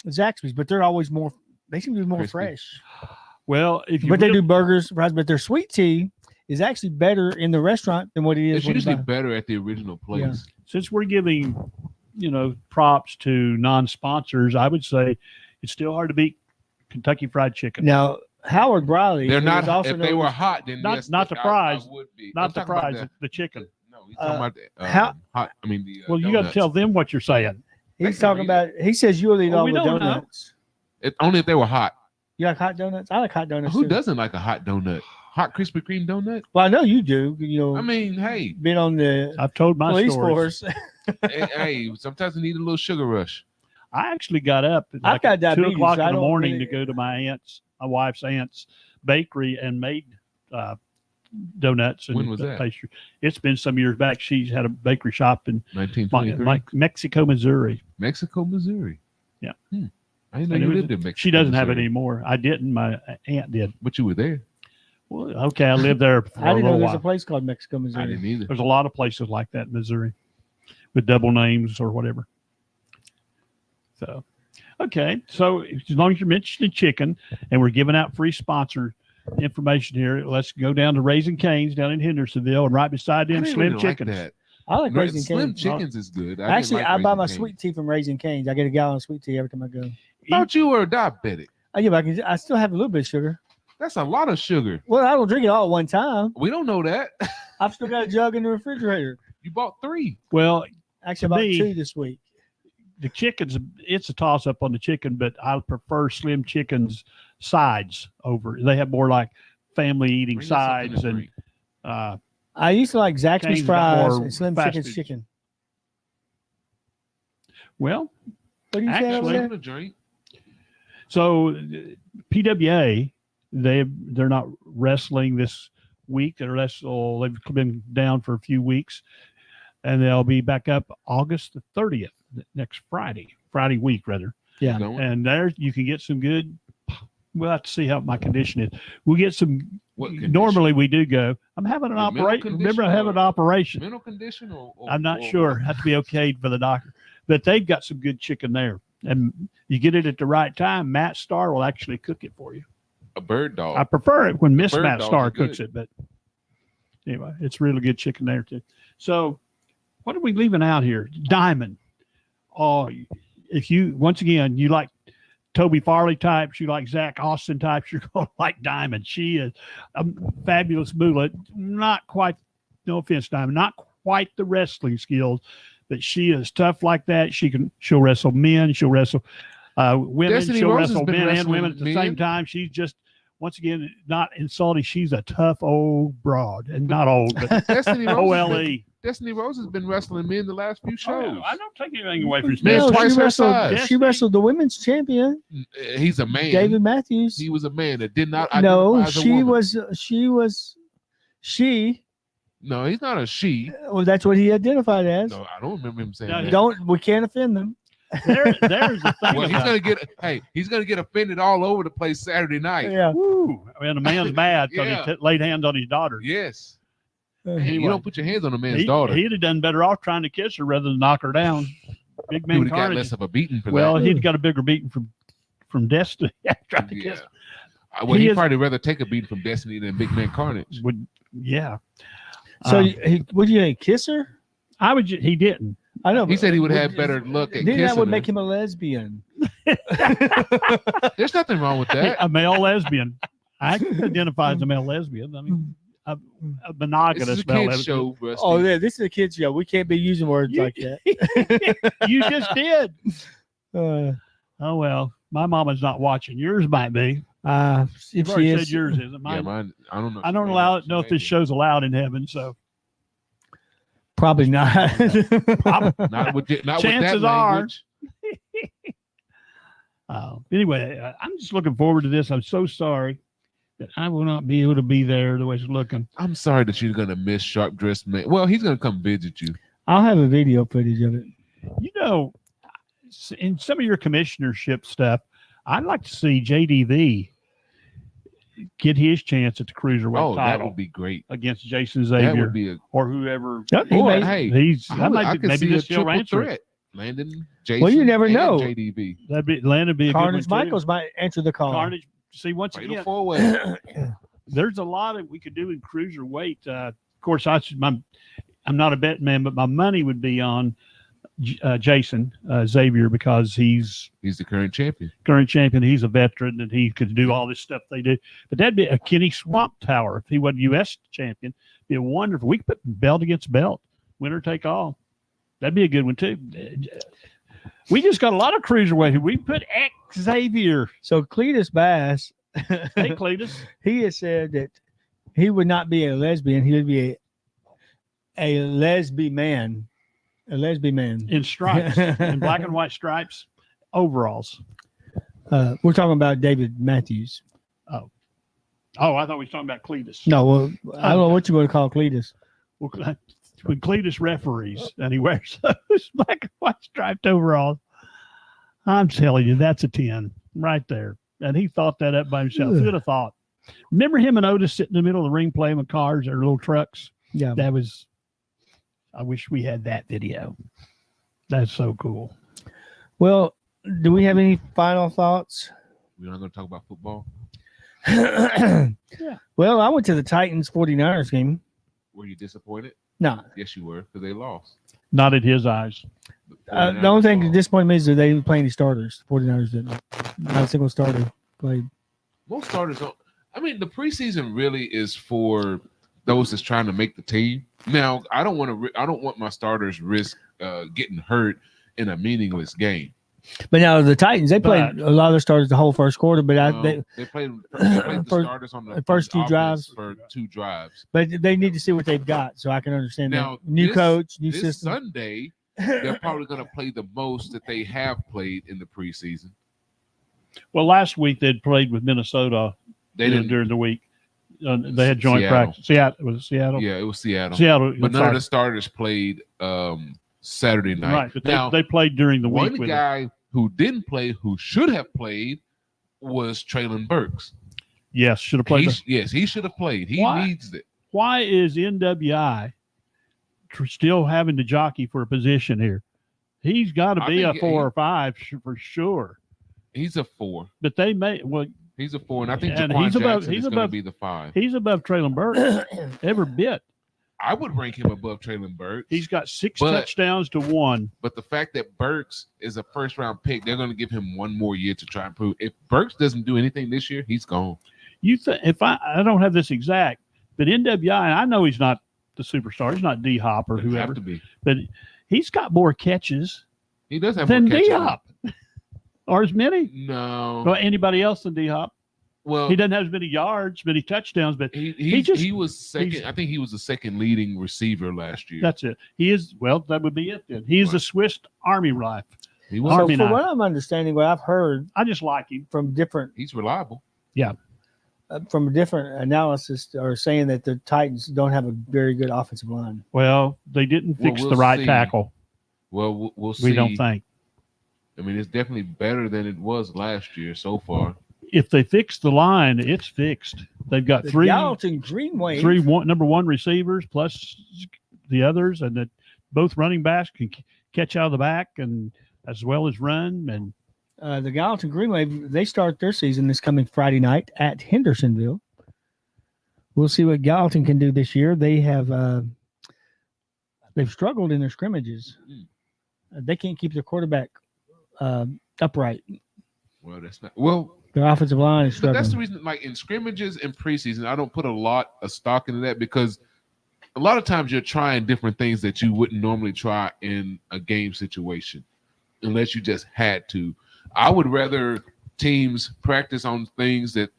Speaker 12: Zaxby's, but they're always more. They seem to be more
Speaker 5: Crispy.
Speaker 12: fresh.
Speaker 11: Well, if you
Speaker 12: But they
Speaker 11: really-
Speaker 12: do burgers, fries. But their sweet tea is actually better in the restaurant than what it is.
Speaker 5: It's
Speaker 12: when you
Speaker 5: usually
Speaker 12: buy.
Speaker 5: better at the original place.
Speaker 11: since we're giving, props to non-sponsors, I would say it's still hard to beat Kentucky Fried Chicken.
Speaker 12: Now Howard Briley.
Speaker 5: They're
Speaker 12: who
Speaker 5: not.
Speaker 12: is also
Speaker 5: If they
Speaker 12: known
Speaker 5: were
Speaker 12: as-
Speaker 5: hot, then
Speaker 11: Not-
Speaker 5: yes,
Speaker 11: not the
Speaker 5: I
Speaker 11: fries.
Speaker 5: would be. I'm
Speaker 11: Not the
Speaker 5: talking about
Speaker 11: fries, the chicken.
Speaker 5: No, he's talking about the,
Speaker 12: how-
Speaker 5: hot. I mean the.
Speaker 11: Well, you got to
Speaker 5: donuts.
Speaker 11: tell them what you're saying.
Speaker 12: he's
Speaker 5: can
Speaker 12: talking
Speaker 5: read
Speaker 12: about. He says you'll eat
Speaker 11: Well,
Speaker 12: all
Speaker 11: we
Speaker 12: the
Speaker 11: don't know.
Speaker 12: donuts.
Speaker 5: Only if they were hot.
Speaker 12: You like hot donuts? I like hot donuts.
Speaker 5: Who
Speaker 12: too.
Speaker 5: doesn't like a hot donut? Hot Krispy Kreme donut?
Speaker 12: Well, I know you do. You know,
Speaker 5: I mean, hey,
Speaker 12: been on the
Speaker 11: I've told my
Speaker 12: police
Speaker 11: stories.
Speaker 12: force.
Speaker 5: hey, sometimes you need a little sugar rush.
Speaker 11: I actually got up at
Speaker 12: I've got
Speaker 11: at 2
Speaker 12: diabetes,
Speaker 11: o'clock
Speaker 12: so I
Speaker 11: in the
Speaker 12: don't
Speaker 11: morning
Speaker 12: really-
Speaker 11: to go to my wife's aunt's bakery and made donuts and
Speaker 5: When was that?
Speaker 11: pastry. It's been some years back. She's had a bakery shop in
Speaker 5: 1923.
Speaker 11: Mexico, Missouri.
Speaker 5: Mexico, Missouri.
Speaker 11: Yeah.
Speaker 5: I didn't know
Speaker 11: And
Speaker 5: you
Speaker 11: it was-
Speaker 5: lived in Mexico.
Speaker 11: She doesn't have it
Speaker 5: Missouri.
Speaker 11: anymore. I didn't. My aunt did.
Speaker 5: But you were there.
Speaker 11: Well, okay, I lived there for
Speaker 12: I
Speaker 11: a
Speaker 12: didn't know
Speaker 11: little
Speaker 12: there's
Speaker 11: while.
Speaker 12: a place called Mexico,
Speaker 5: I
Speaker 12: Missouri.
Speaker 5: didn't either.
Speaker 11: There's a lot of places like that in Missouri with double names or whatever. So, okay. So as long as you're mentioning chicken and we're giving out free sponsor information here, let's go down to Raising Cane's down in Hendersonville, and right beside
Speaker 5: I
Speaker 11: them,
Speaker 5: didn't
Speaker 11: Slim
Speaker 5: really like
Speaker 11: Chickens.
Speaker 5: that.
Speaker 12: I like Raising
Speaker 5: Slim
Speaker 12: Cane's.
Speaker 5: Chickens is good.
Speaker 12: Actually, I buy my
Speaker 5: sweet.
Speaker 12: sweet tea from Raising Cane's. I get a gallon of sweet tea every time I go.
Speaker 5: Thought you were a diabetic.
Speaker 12: Yeah, but I still have a little bit of sugar.
Speaker 5: That's a lot of sugar.
Speaker 12: Well, I don't drink it all at one time.
Speaker 5: We don't know that.
Speaker 12: I've still got a jug in the refrigerator.
Speaker 5: You bought 3.
Speaker 11: Well,
Speaker 12: Actually,
Speaker 11: To
Speaker 12: I bought
Speaker 11: me-
Speaker 12: 2 this week.
Speaker 11: the chickens, it's a toss up on the chicken, but I prefer Slim Chickens sides over. They have more like family eating
Speaker 5: Bring us something to
Speaker 11: sides and
Speaker 5: drink.
Speaker 12: I used to like Zaxby's
Speaker 11: Cane's got
Speaker 12: fries
Speaker 11: more
Speaker 12: and Slim
Speaker 11: fast
Speaker 12: Chicken's
Speaker 11: food.
Speaker 12: chicken.
Speaker 11: well,
Speaker 12: What do you say over
Speaker 11: Actually-
Speaker 12: there?
Speaker 5: Something to drink.
Speaker 11: so PWA, they're not wrestling this week. They've been down for a few weeks, and they'll be back up August the 30th, next Friday week rather.
Speaker 12: Yeah.
Speaker 5: Going?
Speaker 11: And there you can get some good. We'll have to see how my condition is. We'll get some.
Speaker 5: What condition?
Speaker 11: Normally we do go. I'm having an
Speaker 5: Your mental
Speaker 11: operation. Remember, I
Speaker 5: condition
Speaker 11: have an
Speaker 5: or-
Speaker 11: operation.
Speaker 5: Mental condition or
Speaker 11: I'm not sure. Have to be okayed for the doctor. But they've got some good chicken there, and you get it at the right time. Matt Starr will actually cook it for you.
Speaker 5: A bird dog.
Speaker 11: I prefer it when Miss
Speaker 5: bird
Speaker 11: Matt
Speaker 5: dogs
Speaker 11: Starr
Speaker 5: are good.
Speaker 11: cooks it, but anyway, it's really good chicken there too. So, what are we leaving out here? Diamond. Oh, if you once again you like Toby Farley types, you like Zach Austin types, you're going to like Diamond. She is a fabulous moolah. Not quite, no offense, Diamond, not quite the wrestling skills, but she is tough like that. She'll wrestle men, she'll wrestle women,
Speaker 5: Destiny
Speaker 11: she'll
Speaker 5: Rose has
Speaker 11: wrestle
Speaker 5: been
Speaker 11: men and
Speaker 5: wrestling
Speaker 11: women at the
Speaker 5: men.
Speaker 11: same time. She's just, once again, not insulting. She's a tough old broad, and not old, but
Speaker 5: Destiny Rose.
Speaker 11: OLE.
Speaker 5: Destiny Rose has been wrestling men the last few shows.
Speaker 11: I don't take anything away from
Speaker 5: Man,
Speaker 11: Smith.
Speaker 5: twice
Speaker 12: she
Speaker 5: her
Speaker 12: wrestled.
Speaker 5: size.
Speaker 12: She wrestled the women's champion,
Speaker 5: He's a man.
Speaker 12: David Matthews.
Speaker 5: He was a man that did not
Speaker 12: No,
Speaker 5: identify as a
Speaker 12: she
Speaker 5: woman.
Speaker 12: was.
Speaker 5: No, he's not a she.
Speaker 12: Well, that's what he identified as.
Speaker 5: No, I don't remember him saying
Speaker 11: No,
Speaker 5: that.
Speaker 12: We can't offend them.
Speaker 11: There's the thing
Speaker 5: Well,
Speaker 11: about
Speaker 5: he's gonna get offended all over the place Saturday night.
Speaker 12: Yeah.
Speaker 11: Woo. And a man's mad because
Speaker 5: Yeah.
Speaker 11: he laid hands on his daughter.
Speaker 5: Yes.
Speaker 12: Uh,
Speaker 5: Man, you
Speaker 11: Anyway.
Speaker 5: don't put your hands on a man's daughter.
Speaker 11: He'd have done better off trying to kiss her rather than knock her down. Big
Speaker 5: He
Speaker 11: man
Speaker 5: would have got
Speaker 11: Carnage.
Speaker 5: less of a beating for
Speaker 11: Well,
Speaker 5: that.
Speaker 11: he'd got a bigger beating from Destiny. Trying to
Speaker 5: Yeah.
Speaker 11: kiss her.
Speaker 5: Well,
Speaker 11: He
Speaker 5: he'd
Speaker 11: is-
Speaker 5: probably rather take a beating from Destiny than Big Man Carnage.
Speaker 11: Yeah.
Speaker 12: So,
Speaker 11: Um,
Speaker 12: would you kiss her?
Speaker 11: He didn't.
Speaker 12: I know.
Speaker 5: He
Speaker 12: but
Speaker 5: said he would
Speaker 12: would-
Speaker 5: have better luck at
Speaker 12: Then
Speaker 5: kissing
Speaker 12: that would
Speaker 5: her.
Speaker 12: make him a lesbian.
Speaker 5: There's nothing wrong with that.
Speaker 11: A male lesbian. I can identify as a male lesbian. I mean, a
Speaker 5: This
Speaker 11: monogamous
Speaker 5: is a
Speaker 11: male
Speaker 5: kid's
Speaker 11: lesbian.
Speaker 5: show, Rusty.
Speaker 12: Oh, yeah, this is a kid's show. We can't be using words
Speaker 11: You-
Speaker 12: like that.
Speaker 11: You just did.
Speaker 12: Uh,
Speaker 11: Oh well, my mama's not watching. Yours might be.
Speaker 12: if
Speaker 11: You've
Speaker 12: she
Speaker 11: already
Speaker 12: is,
Speaker 11: said yours isn't.
Speaker 5: Yeah,
Speaker 11: Mine,
Speaker 5: mine. I don't know.
Speaker 11: I don't know if this show's allowed in heaven. So
Speaker 12: probably not.
Speaker 5: Not with that
Speaker 11: Chances are.
Speaker 5: language.
Speaker 11: Anyway, I'm just looking forward to this. I'm so sorry that I will not be able to be there the way it's looking.
Speaker 5: I'm sorry that you're gonna miss Sharp Dressed Man. Well, he's gonna come visit you.
Speaker 12: I'll have a video footage of it.
Speaker 11: You know, in some of your commissionership stuff, I'd like to see JDV get his chance at the cruiserweight
Speaker 5: Oh, that
Speaker 11: title
Speaker 5: would be great.
Speaker 11: against Jason
Speaker 5: That
Speaker 11: Xavier
Speaker 5: would be a.
Speaker 11: or whoever.
Speaker 12: He
Speaker 5: Or,
Speaker 12: may-
Speaker 5: hey,
Speaker 11: He's
Speaker 5: I
Speaker 11: maybe
Speaker 5: could see a
Speaker 11: this still
Speaker 5: triple
Speaker 11: answer
Speaker 5: threat.
Speaker 11: it.
Speaker 5: Landon, Jason.
Speaker 12: you never
Speaker 5: and
Speaker 12: know.
Speaker 5: JDB.
Speaker 11: Landon be a
Speaker 12: Carnage
Speaker 11: good one too.
Speaker 12: Michaels might answer the call.
Speaker 11: Carnage. See, once
Speaker 5: Fatal
Speaker 11: again,
Speaker 5: four-way.
Speaker 11: there's a lot of we could do in cruiserweight. Of course, I'm not a bet man, but my money would be on Jason Xavier because he's
Speaker 5: He's the current champion.
Speaker 11: current champion. He's a veteran and he could do all this stuff they do. But that'd be a Kenny Swamp Tower if he wasn't U.S. champion. Be a wonderful. We could put belt against belt, winner take all. That'd be a good one too. We just got a lot of cruiserweight. We put Xavier.
Speaker 12: So Cletus Bass,
Speaker 11: Hey, Cletus.
Speaker 12: he has said that he would not be a lesbian. He would be a lesbian man. A lesbian man.
Speaker 11: In stripes, in black and white stripes, overalls.
Speaker 12: We're talking about David Matthews.
Speaker 11: Oh, I thought we were talking about Cletus.
Speaker 12: No, well, I don't know what you want to call Cletus.
Speaker 11: Well, when Cletus referees and he wears those black and white striped overalls, I'm telling you, that's a 10 right there. And he thought that up by himself. Who'd have thought? Remember him and Otis sitting in the middle of the ring playing with cars or little trucks?
Speaker 12: Yeah.
Speaker 11: That was, I wish we had that video. That's so cool.
Speaker 12: Well, do we have any final thoughts?
Speaker 5: We're not going to talk about football.
Speaker 12: Well, I went to the Titans 49ers game.
Speaker 5: Were you disappointed?
Speaker 12: No.
Speaker 5: Yes, you were, because they lost.
Speaker 11: Not in his eyes.
Speaker 12: The only thing that disappointed me is that they didn't play any starters. 49ers didn't. Not a single starter played.
Speaker 5: Most starters don't. I mean, the preseason really is for those that's trying to make the team. Now, I don't want my starters risk getting hurt in a meaningless game.
Speaker 12: But now the Titans, they played a lot of their starters the whole first quarter, but
Speaker 5: they played the starters on the
Speaker 12: first few drives
Speaker 5: for 2 drives.
Speaker 12: But they need to see what they've got, so I can understand
Speaker 5: now,
Speaker 12: that. New coach, new
Speaker 5: this
Speaker 12: system.
Speaker 5: Sunday, they're probably going to play the most that they have played in the preseason.
Speaker 11: Well, last week they'd played with Minnesota.
Speaker 5: They didn't
Speaker 11: during the week. They had joint
Speaker 5: Seattle.
Speaker 11: practice. Seattle was it Seattle.
Speaker 5: Yeah, it was Seattle.
Speaker 11: Seattle,
Speaker 5: but none of the starters played Saturday night.
Speaker 11: Right, but
Speaker 5: now
Speaker 11: they played during the week.
Speaker 5: One guy who didn't play, who should have played, was Traylon Burks.
Speaker 11: Yes, should have played.
Speaker 5: Yes, he should have played. He needs it.
Speaker 11: Why is NWI still having to jockey for a position here? He's got to be a 4 or 5 for sure.
Speaker 5: He's a 4.
Speaker 11: But they may
Speaker 5: he's a 4, and I think
Speaker 11: and
Speaker 5: Jaquan
Speaker 11: he's above.
Speaker 5: Jackson
Speaker 11: He's
Speaker 5: is going
Speaker 11: above
Speaker 5: to be the 5.
Speaker 11: He's above Traylon Burks every bit.
Speaker 5: I would rank him above Traylon Burks.
Speaker 11: He's got 6 touchdowns to 1.
Speaker 5: But the fact that Burks is a first-round pick, they're going to give him 1 more year to try and prove. If Burks doesn't do anything this year, he's gone.
Speaker 11: If I don't have this exact, but NWI, I know he's not the superstar. He's not D-Hop or whoever.
Speaker 5: Have to be.
Speaker 11: But he's got more catches.
Speaker 5: He does have
Speaker 11: than
Speaker 5: more catches.
Speaker 11: D-Hop. Or as many?
Speaker 5: No.
Speaker 11: Well, anybody else than D-Hop?
Speaker 5: Well,
Speaker 11: he doesn't have as many yards, many touchdowns, but
Speaker 5: he was second. I think he was the second leading receiver last year.
Speaker 11: That's it. He is. Well, that would be it then. He is the Swiss Army knife.
Speaker 5: He was.
Speaker 12: So from what I'm understanding, what I've heard,
Speaker 11: I just like him
Speaker 12: from different.
Speaker 5: He's reliable.
Speaker 11: Yeah.
Speaker 12: From a different analysis, are saying that the Titans don't have a very good offensive line.
Speaker 11: Well, they didn't fix the right tackle.
Speaker 5: Well, we'll see.
Speaker 11: We don't think.
Speaker 5: I mean, it's definitely better than it was last year so far.
Speaker 11: If they fix the line, it's fixed. They've got three
Speaker 12: Gallatin Greenway,
Speaker 11: number 1 receivers plus the others, and that both running backs can catch out of the back and as well as run. And
Speaker 12: the Gallatin Greenway, they start their season this coming Friday night at Hendersonville. We'll see what Gallatin can do this year. They have they've struggled in their scrimmages. They can't keep their quarterback upright.
Speaker 5: Well, that's not well.
Speaker 12: Their offensive line is
Speaker 5: But
Speaker 12: struggling.
Speaker 5: that's the reason, like in scrimmages and preseason, I don't put a lot of stock into that because a lot of times you're trying different things that you wouldn't normally try in a game situation unless you just had to. I would rather teams practice on things that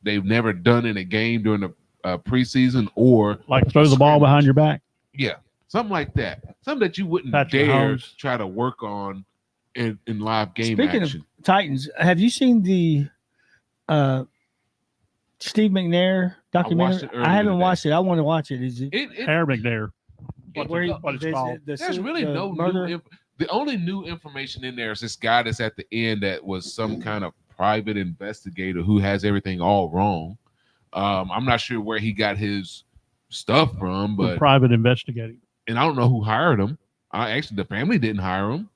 Speaker 5: they've never done in a game during the preseason, or
Speaker 11: like throw the ball behind your back.
Speaker 5: Yeah, something like that. Something that you wouldn't
Speaker 11: Patrick
Speaker 5: dare
Speaker 11: Mahomes.
Speaker 5: try to work on in live game
Speaker 12: Speaking
Speaker 5: action.
Speaker 12: of Titans, have you seen the Steve McNair documentary?
Speaker 5: earlier
Speaker 12: I haven't
Speaker 5: today.
Speaker 12: watched it. I want to watch it. Is it?
Speaker 11: Hair McNair.
Speaker 12: What it's called?
Speaker 5: There's really no new. The only new information in there is this guy that's at the end that was some kind of private investigator who has everything all wrong. I'm not sure where he got his stuff from, but
Speaker 11: Private investigating.
Speaker 5: and I don't know who hired him. Actually, the family didn't hire him,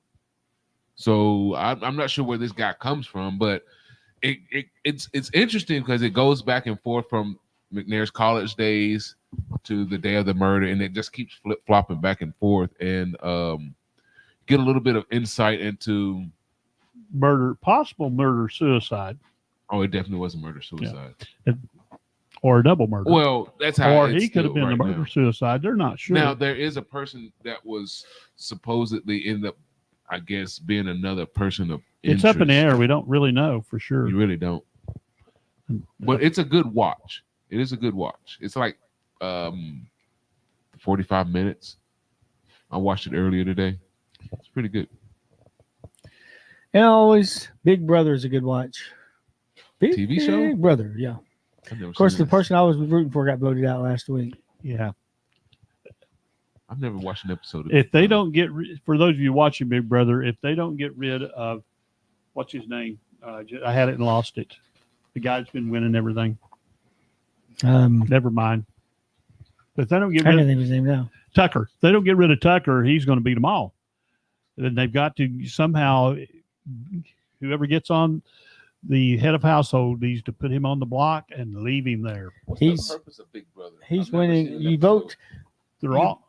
Speaker 5: so I'm not sure where this guy comes from. But it's interesting because it goes back and forth from McNair's college days to the day of the murder, and it just keeps flip flopping back and forth, and get a little bit of insight into
Speaker 11: Possible murder, suicide.
Speaker 5: Oh, it definitely was a murder suicide.
Speaker 11: Or a double murder.
Speaker 5: Well, that's how.
Speaker 11: Or
Speaker 5: it's
Speaker 11: he could have
Speaker 5: still
Speaker 11: been a
Speaker 5: right
Speaker 11: murder
Speaker 5: now.
Speaker 11: suicide. They're not sure.
Speaker 5: Now there is a person that was supposedly in the, I guess, being another person of
Speaker 11: it's up in the
Speaker 5: interest.
Speaker 11: air. We don't really know for sure.
Speaker 5: You really don't. But it's a good watch. It is a good watch. It's like 45 minutes. I watched it earlier today. It's pretty good.
Speaker 12: And always, Big Brother is a good watch.
Speaker 5: TV show?
Speaker 12: Big Brother, yeah.
Speaker 5: I've never
Speaker 12: Of course,
Speaker 5: seen
Speaker 12: the
Speaker 5: this.
Speaker 12: person I was rooting for got voted out last week.
Speaker 11: Yeah.
Speaker 5: I've never watched an episode of
Speaker 11: If they don't get for those of you watching Big Brother, if they don't get rid of what's his name, I had it and lost it. The guy's been winning everything. Never mind. But if they don't get
Speaker 12: I
Speaker 11: rid
Speaker 12: can't
Speaker 11: of
Speaker 12: think of his name now.
Speaker 11: Tucker, if they don't get rid of Tucker, he's going to beat them all. Then they've got to somehow, whoever gets on the head of household needs to put him on the block and leave him there.
Speaker 5: What's
Speaker 12: He's-
Speaker 5: the purpose of Big Brother?
Speaker 12: He's
Speaker 5: I've never
Speaker 12: winning.
Speaker 5: seen an
Speaker 12: You
Speaker 5: episode.
Speaker 12: vote.
Speaker 11: They're all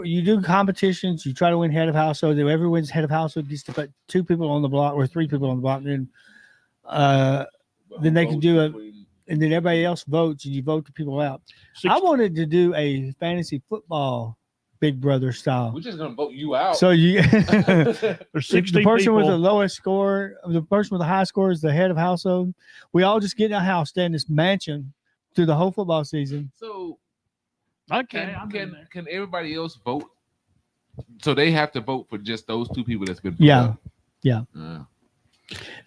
Speaker 12: You do competitions. You try to win head of household. Whoever wins head of household gets to put 2 people on the block or 3 people on the block. Then they can do and then everybody else votes, and you vote the people out. I wanted to do a fantasy football Big Brother style.
Speaker 5: We're just gonna vote you out.
Speaker 12: So you,
Speaker 11: There's
Speaker 12: the
Speaker 11: 16
Speaker 12: person with the
Speaker 11: people.
Speaker 12: lowest score, the person with the high score is the head of household. We all just get in a house, stay in this mansion through the whole football season.
Speaker 5: So
Speaker 11: Okay, I'm in there.
Speaker 5: can everybody else vote? So they have to vote for just those 2 people that's been put
Speaker 12: Yeah,
Speaker 5: up?
Speaker 12: yeah.
Speaker 5: Uh,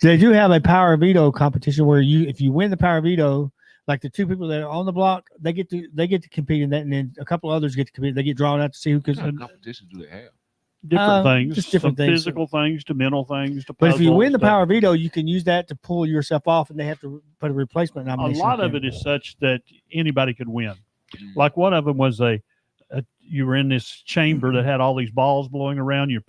Speaker 12: They do have a power veto competition where if you win the power veto, like the 2 people that are on the block, they get to compete in that, and then a couple others get to compete. They get drawn out to see who
Speaker 5: what
Speaker 12: can.
Speaker 5: kind of competition do they have?
Speaker 11: Different things,
Speaker 12: just different
Speaker 11: some
Speaker 12: things.
Speaker 11: physical things to mental things to.
Speaker 12: But if you
Speaker 11: puzzles
Speaker 12: win the
Speaker 11: to-
Speaker 12: power veto, you can use that to pull yourself off, and they have to put a replacement
Speaker 11: a
Speaker 12: nomination.
Speaker 11: lot of
Speaker 12: in.
Speaker 11: it is such that anybody could win. Like one of them was you were in this chamber that had all these balls blowing around. You're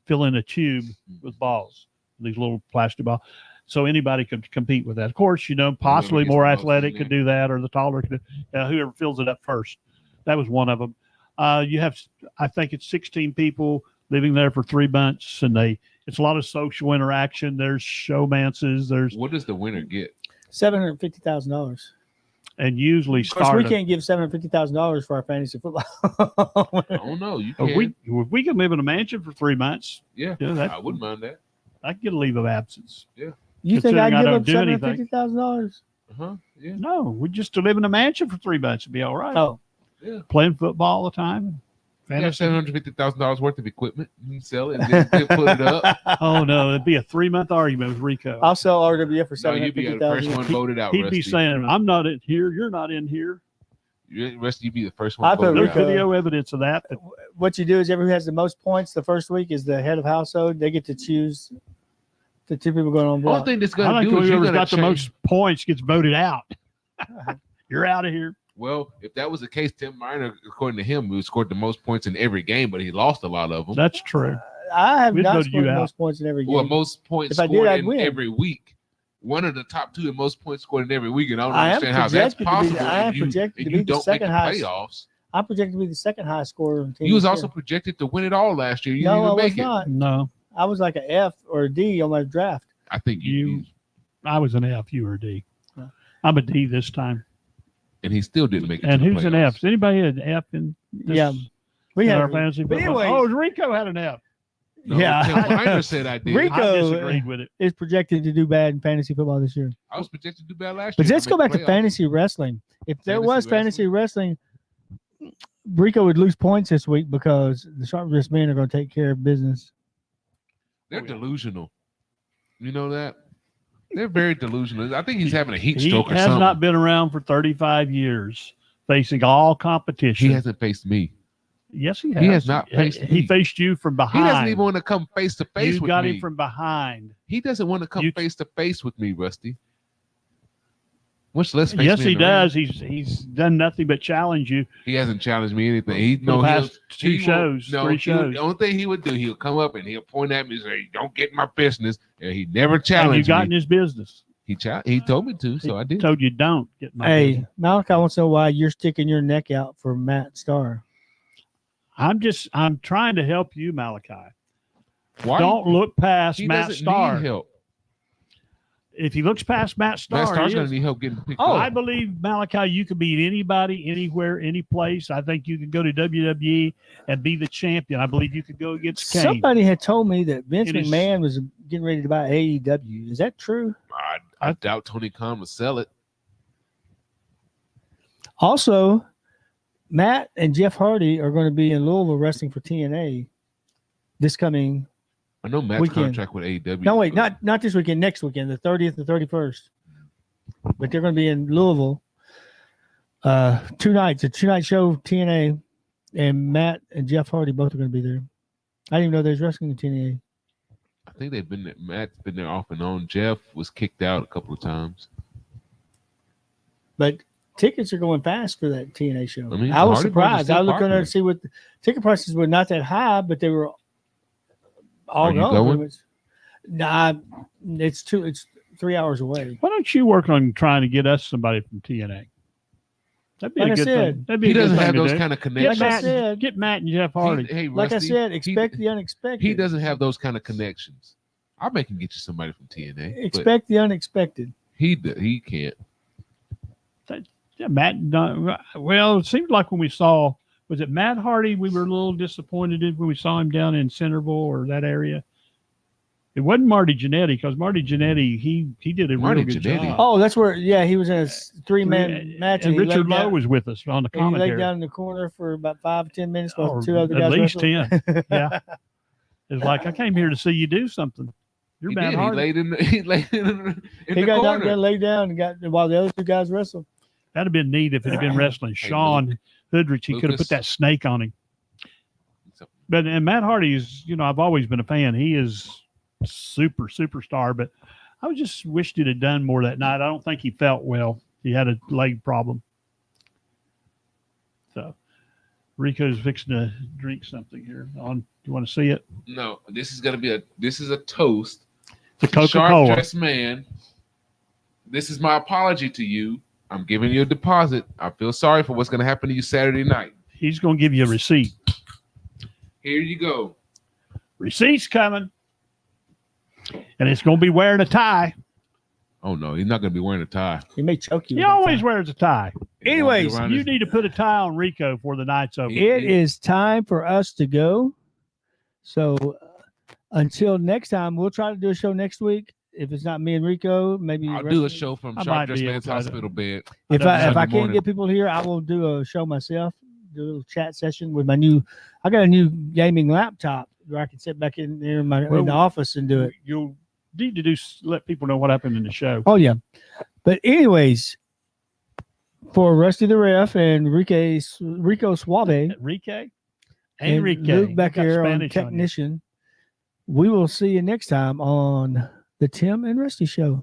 Speaker 11: filling a tube with balls, these little plastic balls. So anybody could compete with that. Of course, possibly
Speaker 5: gets
Speaker 11: more
Speaker 5: the most
Speaker 11: athletic
Speaker 5: in
Speaker 11: could
Speaker 5: there.
Speaker 11: do that, or the taller could. Whoever fills it up first. That was one of them. You have, I think it's 16 people living there for 3 months, and it's a lot of social interaction. There's showmances. There's
Speaker 5: What does the winner get?
Speaker 12: $750,000.
Speaker 11: and usually
Speaker 12: Of course,
Speaker 11: start.
Speaker 12: we can't give $750,000 for our fantasy football.
Speaker 5: I don't know. You can.
Speaker 11: We can live in a mansion for 3 months.
Speaker 5: Yeah,
Speaker 11: Yeah, that-
Speaker 5: I wouldn't mind that.
Speaker 11: I can get a leave of absence.
Speaker 12: You think I'd
Speaker 11: Considering I
Speaker 12: give
Speaker 11: don't
Speaker 12: up
Speaker 11: do anything.
Speaker 12: $750,000?
Speaker 5: Uh-huh. Yeah.
Speaker 11: No, we just to live in a mansion for 3 months would be all right.
Speaker 12: Oh,
Speaker 11: Playing football all the time.
Speaker 5: You have
Speaker 11: Fantasy.
Speaker 5: $750,000 worth of equipment. You can sell it and then put it up.
Speaker 11: Oh no, it'd be a 3-month argument with Rico.
Speaker 12: I'll sell RWF for
Speaker 5: No, you'd be the first one
Speaker 12: $750,000.
Speaker 5: voted out.
Speaker 11: He'd
Speaker 5: Rusty.
Speaker 11: be saying, "I'm not in here. You're not in here."
Speaker 5: Rusty, you'd be the first one
Speaker 12: I put
Speaker 5: voted
Speaker 11: There's
Speaker 5: out.
Speaker 12: Rico-
Speaker 11: video evidence of that. But
Speaker 12: What you do is everyone who has the most points the first week is the head of household. They get to choose the 2 people going on
Speaker 5: Only
Speaker 12: block.
Speaker 5: thing that's
Speaker 11: I
Speaker 5: going to
Speaker 11: think
Speaker 5: do is you're
Speaker 11: whoever's
Speaker 5: going
Speaker 11: got
Speaker 5: to
Speaker 11: the
Speaker 5: change.
Speaker 11: most points gets voted out. You're out of here.
Speaker 5: Well, if that was the case, Tim Miner, according to him, who scored the most points in every game, but he lost a lot of them.
Speaker 11: That's true.
Speaker 12: I have
Speaker 11: We'd
Speaker 12: not
Speaker 11: voted you
Speaker 12: scored the
Speaker 11: out.
Speaker 12: most points in every game.
Speaker 5: Well, most points
Speaker 12: If I did,
Speaker 5: scored
Speaker 12: I'd
Speaker 5: in
Speaker 12: win.
Speaker 5: every week. One of the top 2 in most points scored in every week, and I don't
Speaker 12: I am
Speaker 5: understand how that's
Speaker 12: projected to be-
Speaker 5: possible.
Speaker 12: I am
Speaker 5: and you,
Speaker 12: projected
Speaker 5: and
Speaker 12: to
Speaker 5: you
Speaker 12: be the
Speaker 5: don't make the
Speaker 12: second highest.
Speaker 5: playoffs.
Speaker 12: I'm projected to be the second highest scorer on the team.
Speaker 5: You was
Speaker 12: this
Speaker 5: also
Speaker 12: year.
Speaker 5: projected to win it all last year. You
Speaker 12: No,
Speaker 5: didn't
Speaker 12: I
Speaker 5: even
Speaker 12: was
Speaker 5: make it.
Speaker 12: not.
Speaker 11: No,
Speaker 12: I was like an F or a D on my draft.
Speaker 5: I think
Speaker 11: I was an F. You were a D.
Speaker 12: Yeah.
Speaker 11: I'm a D this time.
Speaker 5: and he still didn't make it.
Speaker 11: And
Speaker 5: to the
Speaker 11: who's an
Speaker 5: playoffs.
Speaker 11: F? Does anybody had an F in this?
Speaker 12: Yeah. We
Speaker 11: in
Speaker 12: had
Speaker 11: our fantasy
Speaker 12: but
Speaker 11: football?
Speaker 12: anyway,
Speaker 11: Oh, Rico had an F.
Speaker 5: No,
Speaker 12: Yeah.
Speaker 5: Tim Miner said I did.
Speaker 12: Rico-
Speaker 11: I disagreed with it.
Speaker 12: is projected to do bad in fantasy football this year.
Speaker 5: I was projected to do bad last
Speaker 12: But
Speaker 5: year.
Speaker 12: let's go
Speaker 5: make
Speaker 12: back to
Speaker 5: the playoffs.
Speaker 12: fantasy wrestling. If there
Speaker 5: Fantasy
Speaker 12: was fantasy wrestling, Rico would lose points this week because the Sharp Wrist men are going to take care of business.
Speaker 5: They're delusional. You know that? They're very delusional. I think he's having a heat
Speaker 11: He
Speaker 5: stroke or
Speaker 11: has
Speaker 5: something.
Speaker 11: not been around for 35 years, facing all competition.
Speaker 5: He hasn't faced me.
Speaker 11: Yes, he has.
Speaker 5: He has not faced
Speaker 11: He
Speaker 5: me.
Speaker 11: faced you from
Speaker 5: He
Speaker 11: behind.
Speaker 5: doesn't even want to come face to face
Speaker 11: You
Speaker 5: with
Speaker 11: got
Speaker 5: me.
Speaker 11: him from behind.
Speaker 5: He doesn't want to come
Speaker 11: You-
Speaker 5: face to face with me, Rusty. Much less face
Speaker 11: Yes,
Speaker 5: me
Speaker 11: he
Speaker 5: in the ring.
Speaker 11: does. He's done nothing but challenge you.
Speaker 5: He hasn't challenged me anything. He
Speaker 11: For the
Speaker 5: no,
Speaker 11: past
Speaker 5: he'll- he
Speaker 11: 2
Speaker 5: won't-
Speaker 11: shows,
Speaker 5: no,
Speaker 11: 3
Speaker 5: he would-
Speaker 11: shows.
Speaker 5: The only thing he would do, he'll come up and he'll point at me and say, "Don't get in my business." And he never
Speaker 11: Have you
Speaker 5: challenged
Speaker 11: got in
Speaker 5: me.
Speaker 11: his business?
Speaker 5: He told me to, so I did.
Speaker 11: Told you don't get in my
Speaker 12: Hey,
Speaker 11: business.
Speaker 12: Malachi wants to know why you're sticking your neck out for Matt Starr.
Speaker 11: I'm trying to help you, Malachi.
Speaker 5: Why?
Speaker 11: Don't look past
Speaker 5: He
Speaker 11: Matt
Speaker 5: doesn't
Speaker 11: Starr.
Speaker 5: need help.
Speaker 11: If he looks past Matt Starr,
Speaker 5: Matt Starr's
Speaker 11: he
Speaker 5: going
Speaker 11: is-
Speaker 5: to need help getting picked
Speaker 11: Oh,
Speaker 5: up.
Speaker 11: I believe, Malachi, you can beat anybody, anywhere, any place. I think you could go to WWE and be the champion. I believe you could go against Kane.
Speaker 12: Somebody had told me that Vince
Speaker 11: It is-
Speaker 12: McMahon was getting ready to buy AEW. Is that true?
Speaker 5: I doubt Tony Khan will sell it.
Speaker 12: Also, Matt and Jeff Hardy are going to be in Louisville wrestling for TNA this coming.
Speaker 5: I know Matt's
Speaker 12: Weekend.
Speaker 5: contract with AEW.
Speaker 12: No, wait, not this weekend. Next weekend, the 30th and 31st. But they're going to be in Louisville 2 nights, a 2-night show, TNA, and Matt and Jeff Hardy both are going to be there. I didn't even know there's wrestling in TNA.
Speaker 5: I think they've been there. Matt's been there off and on. Jeff was kicked out a couple of times.
Speaker 12: But tickets are going fast for that TNA show.
Speaker 5: I mean,
Speaker 12: I was
Speaker 5: Hardy
Speaker 12: surprised.
Speaker 5: Boys
Speaker 12: I
Speaker 5: are
Speaker 12: looked
Speaker 5: still
Speaker 12: on there to see what the ticket prices were not that high, but they were all
Speaker 5: Are you
Speaker 12: gone.
Speaker 5: going?
Speaker 12: Pretty much. Nah, it's 3 hours away.
Speaker 11: Why don't you work on trying to get us somebody from TNA? That'd be
Speaker 12: Like
Speaker 11: a
Speaker 12: I
Speaker 11: good
Speaker 12: said,
Speaker 11: thing. That'd be
Speaker 5: He
Speaker 11: a good
Speaker 5: doesn't
Speaker 11: thing
Speaker 5: have
Speaker 11: to
Speaker 5: those
Speaker 11: do.
Speaker 5: kind of
Speaker 11: Get
Speaker 5: connections.
Speaker 12: Like I
Speaker 11: Matt,
Speaker 12: said-
Speaker 11: get Matt and Jeff Hardy.
Speaker 5: Hey,
Speaker 12: Like I
Speaker 5: Rusty,
Speaker 12: said, expect the unexpected.
Speaker 5: he doesn't have those kind of connections. I make him get you somebody from TNA. but
Speaker 12: Expect the unexpected.
Speaker 5: he can't.
Speaker 11: Yeah, Matt. Well, it seemed like when we saw, was it Matt Hardy? We were a little disappointed when we saw him down in Centerville or that area. It wasn't Marty Jannetty, because Marty Jannetty, he did a
Speaker 5: Marty
Speaker 11: real good
Speaker 5: Jannetty.
Speaker 11: job.
Speaker 12: Oh, that's where. Yeah, he was in a 3-man match,
Speaker 11: and
Speaker 12: he
Speaker 11: Richard
Speaker 12: laid
Speaker 11: Lowe
Speaker 12: down-
Speaker 11: was with us on the
Speaker 12: and he laid
Speaker 11: commentary.
Speaker 12: down in the corner for about 5 to 10 minutes while
Speaker 11: Or
Speaker 12: 2 other
Speaker 11: at
Speaker 12: guys
Speaker 11: least
Speaker 12: wrestled.
Speaker 11: 10. Yeah. It's like, I came here to see you do something. You're
Speaker 5: He
Speaker 11: Matt
Speaker 5: did.
Speaker 11: Hardy.
Speaker 5: He laid in
Speaker 12: He
Speaker 5: the
Speaker 12: got down
Speaker 5: corner.
Speaker 12: there, laid down, and got while the other 2 guys wrestled.
Speaker 11: That'd have been neat if it had been wrestling.
Speaker 5: Hey,
Speaker 11: Sean Hoodrich, he could have
Speaker 5: Lucas.
Speaker 11: put that snake on him. But and Matt Hardy is, I've always been a fan. He is superstar. But I just wished he'd have done more that night. I don't think he felt well. He had a leg problem. So Rico's fixing to drink something here. You want to see it?
Speaker 5: No, this is a toast.
Speaker 11: The
Speaker 5: Sharp
Speaker 11: Coca-Cola.
Speaker 5: dressed man. This is my apology to you. I'm giving you a deposit. I feel sorry for what's going to happen to you Saturday night.
Speaker 11: He's going to give you a receipt.
Speaker 5: Here you go.
Speaker 11: Receipt's coming. And it's going to be wearing a tie.
Speaker 5: Oh no, he's not going to be wearing a tie.
Speaker 12: He may choke you.
Speaker 11: He
Speaker 12: with that
Speaker 11: always
Speaker 12: tie.
Speaker 11: wears a tie.
Speaker 12: Anyways,
Speaker 11: You need to put a tie on Rico before the night's over.
Speaker 12: It is time for us to go. So until next time, we'll try to do a show next week. If it's not me and Rico, maybe
Speaker 5: I'll
Speaker 12: the
Speaker 5: do a
Speaker 12: rest of-
Speaker 5: show from
Speaker 11: I
Speaker 5: Sharp
Speaker 11: might
Speaker 5: Dressed
Speaker 11: be able
Speaker 5: Man's
Speaker 11: to.
Speaker 5: hospital bed.
Speaker 12: If
Speaker 11: Sunday
Speaker 12: I can't
Speaker 5: morning.
Speaker 12: get people here, I will do a show myself. Do a little chat session with my new. I got a new gaming laptop where I can sit back in there in the office and do it.
Speaker 11: You'll need to let people know what happened in the show.
Speaker 12: Oh yeah, but anyways, for Rusty the Ref and Rico Suave
Speaker 11: Enrique?
Speaker 12: and
Speaker 11: Enrique.
Speaker 12: Luke back
Speaker 11: You got
Speaker 12: here on
Speaker 11: Spanish on you.
Speaker 12: technician, we will see you next time on the Tim and Rusty Show.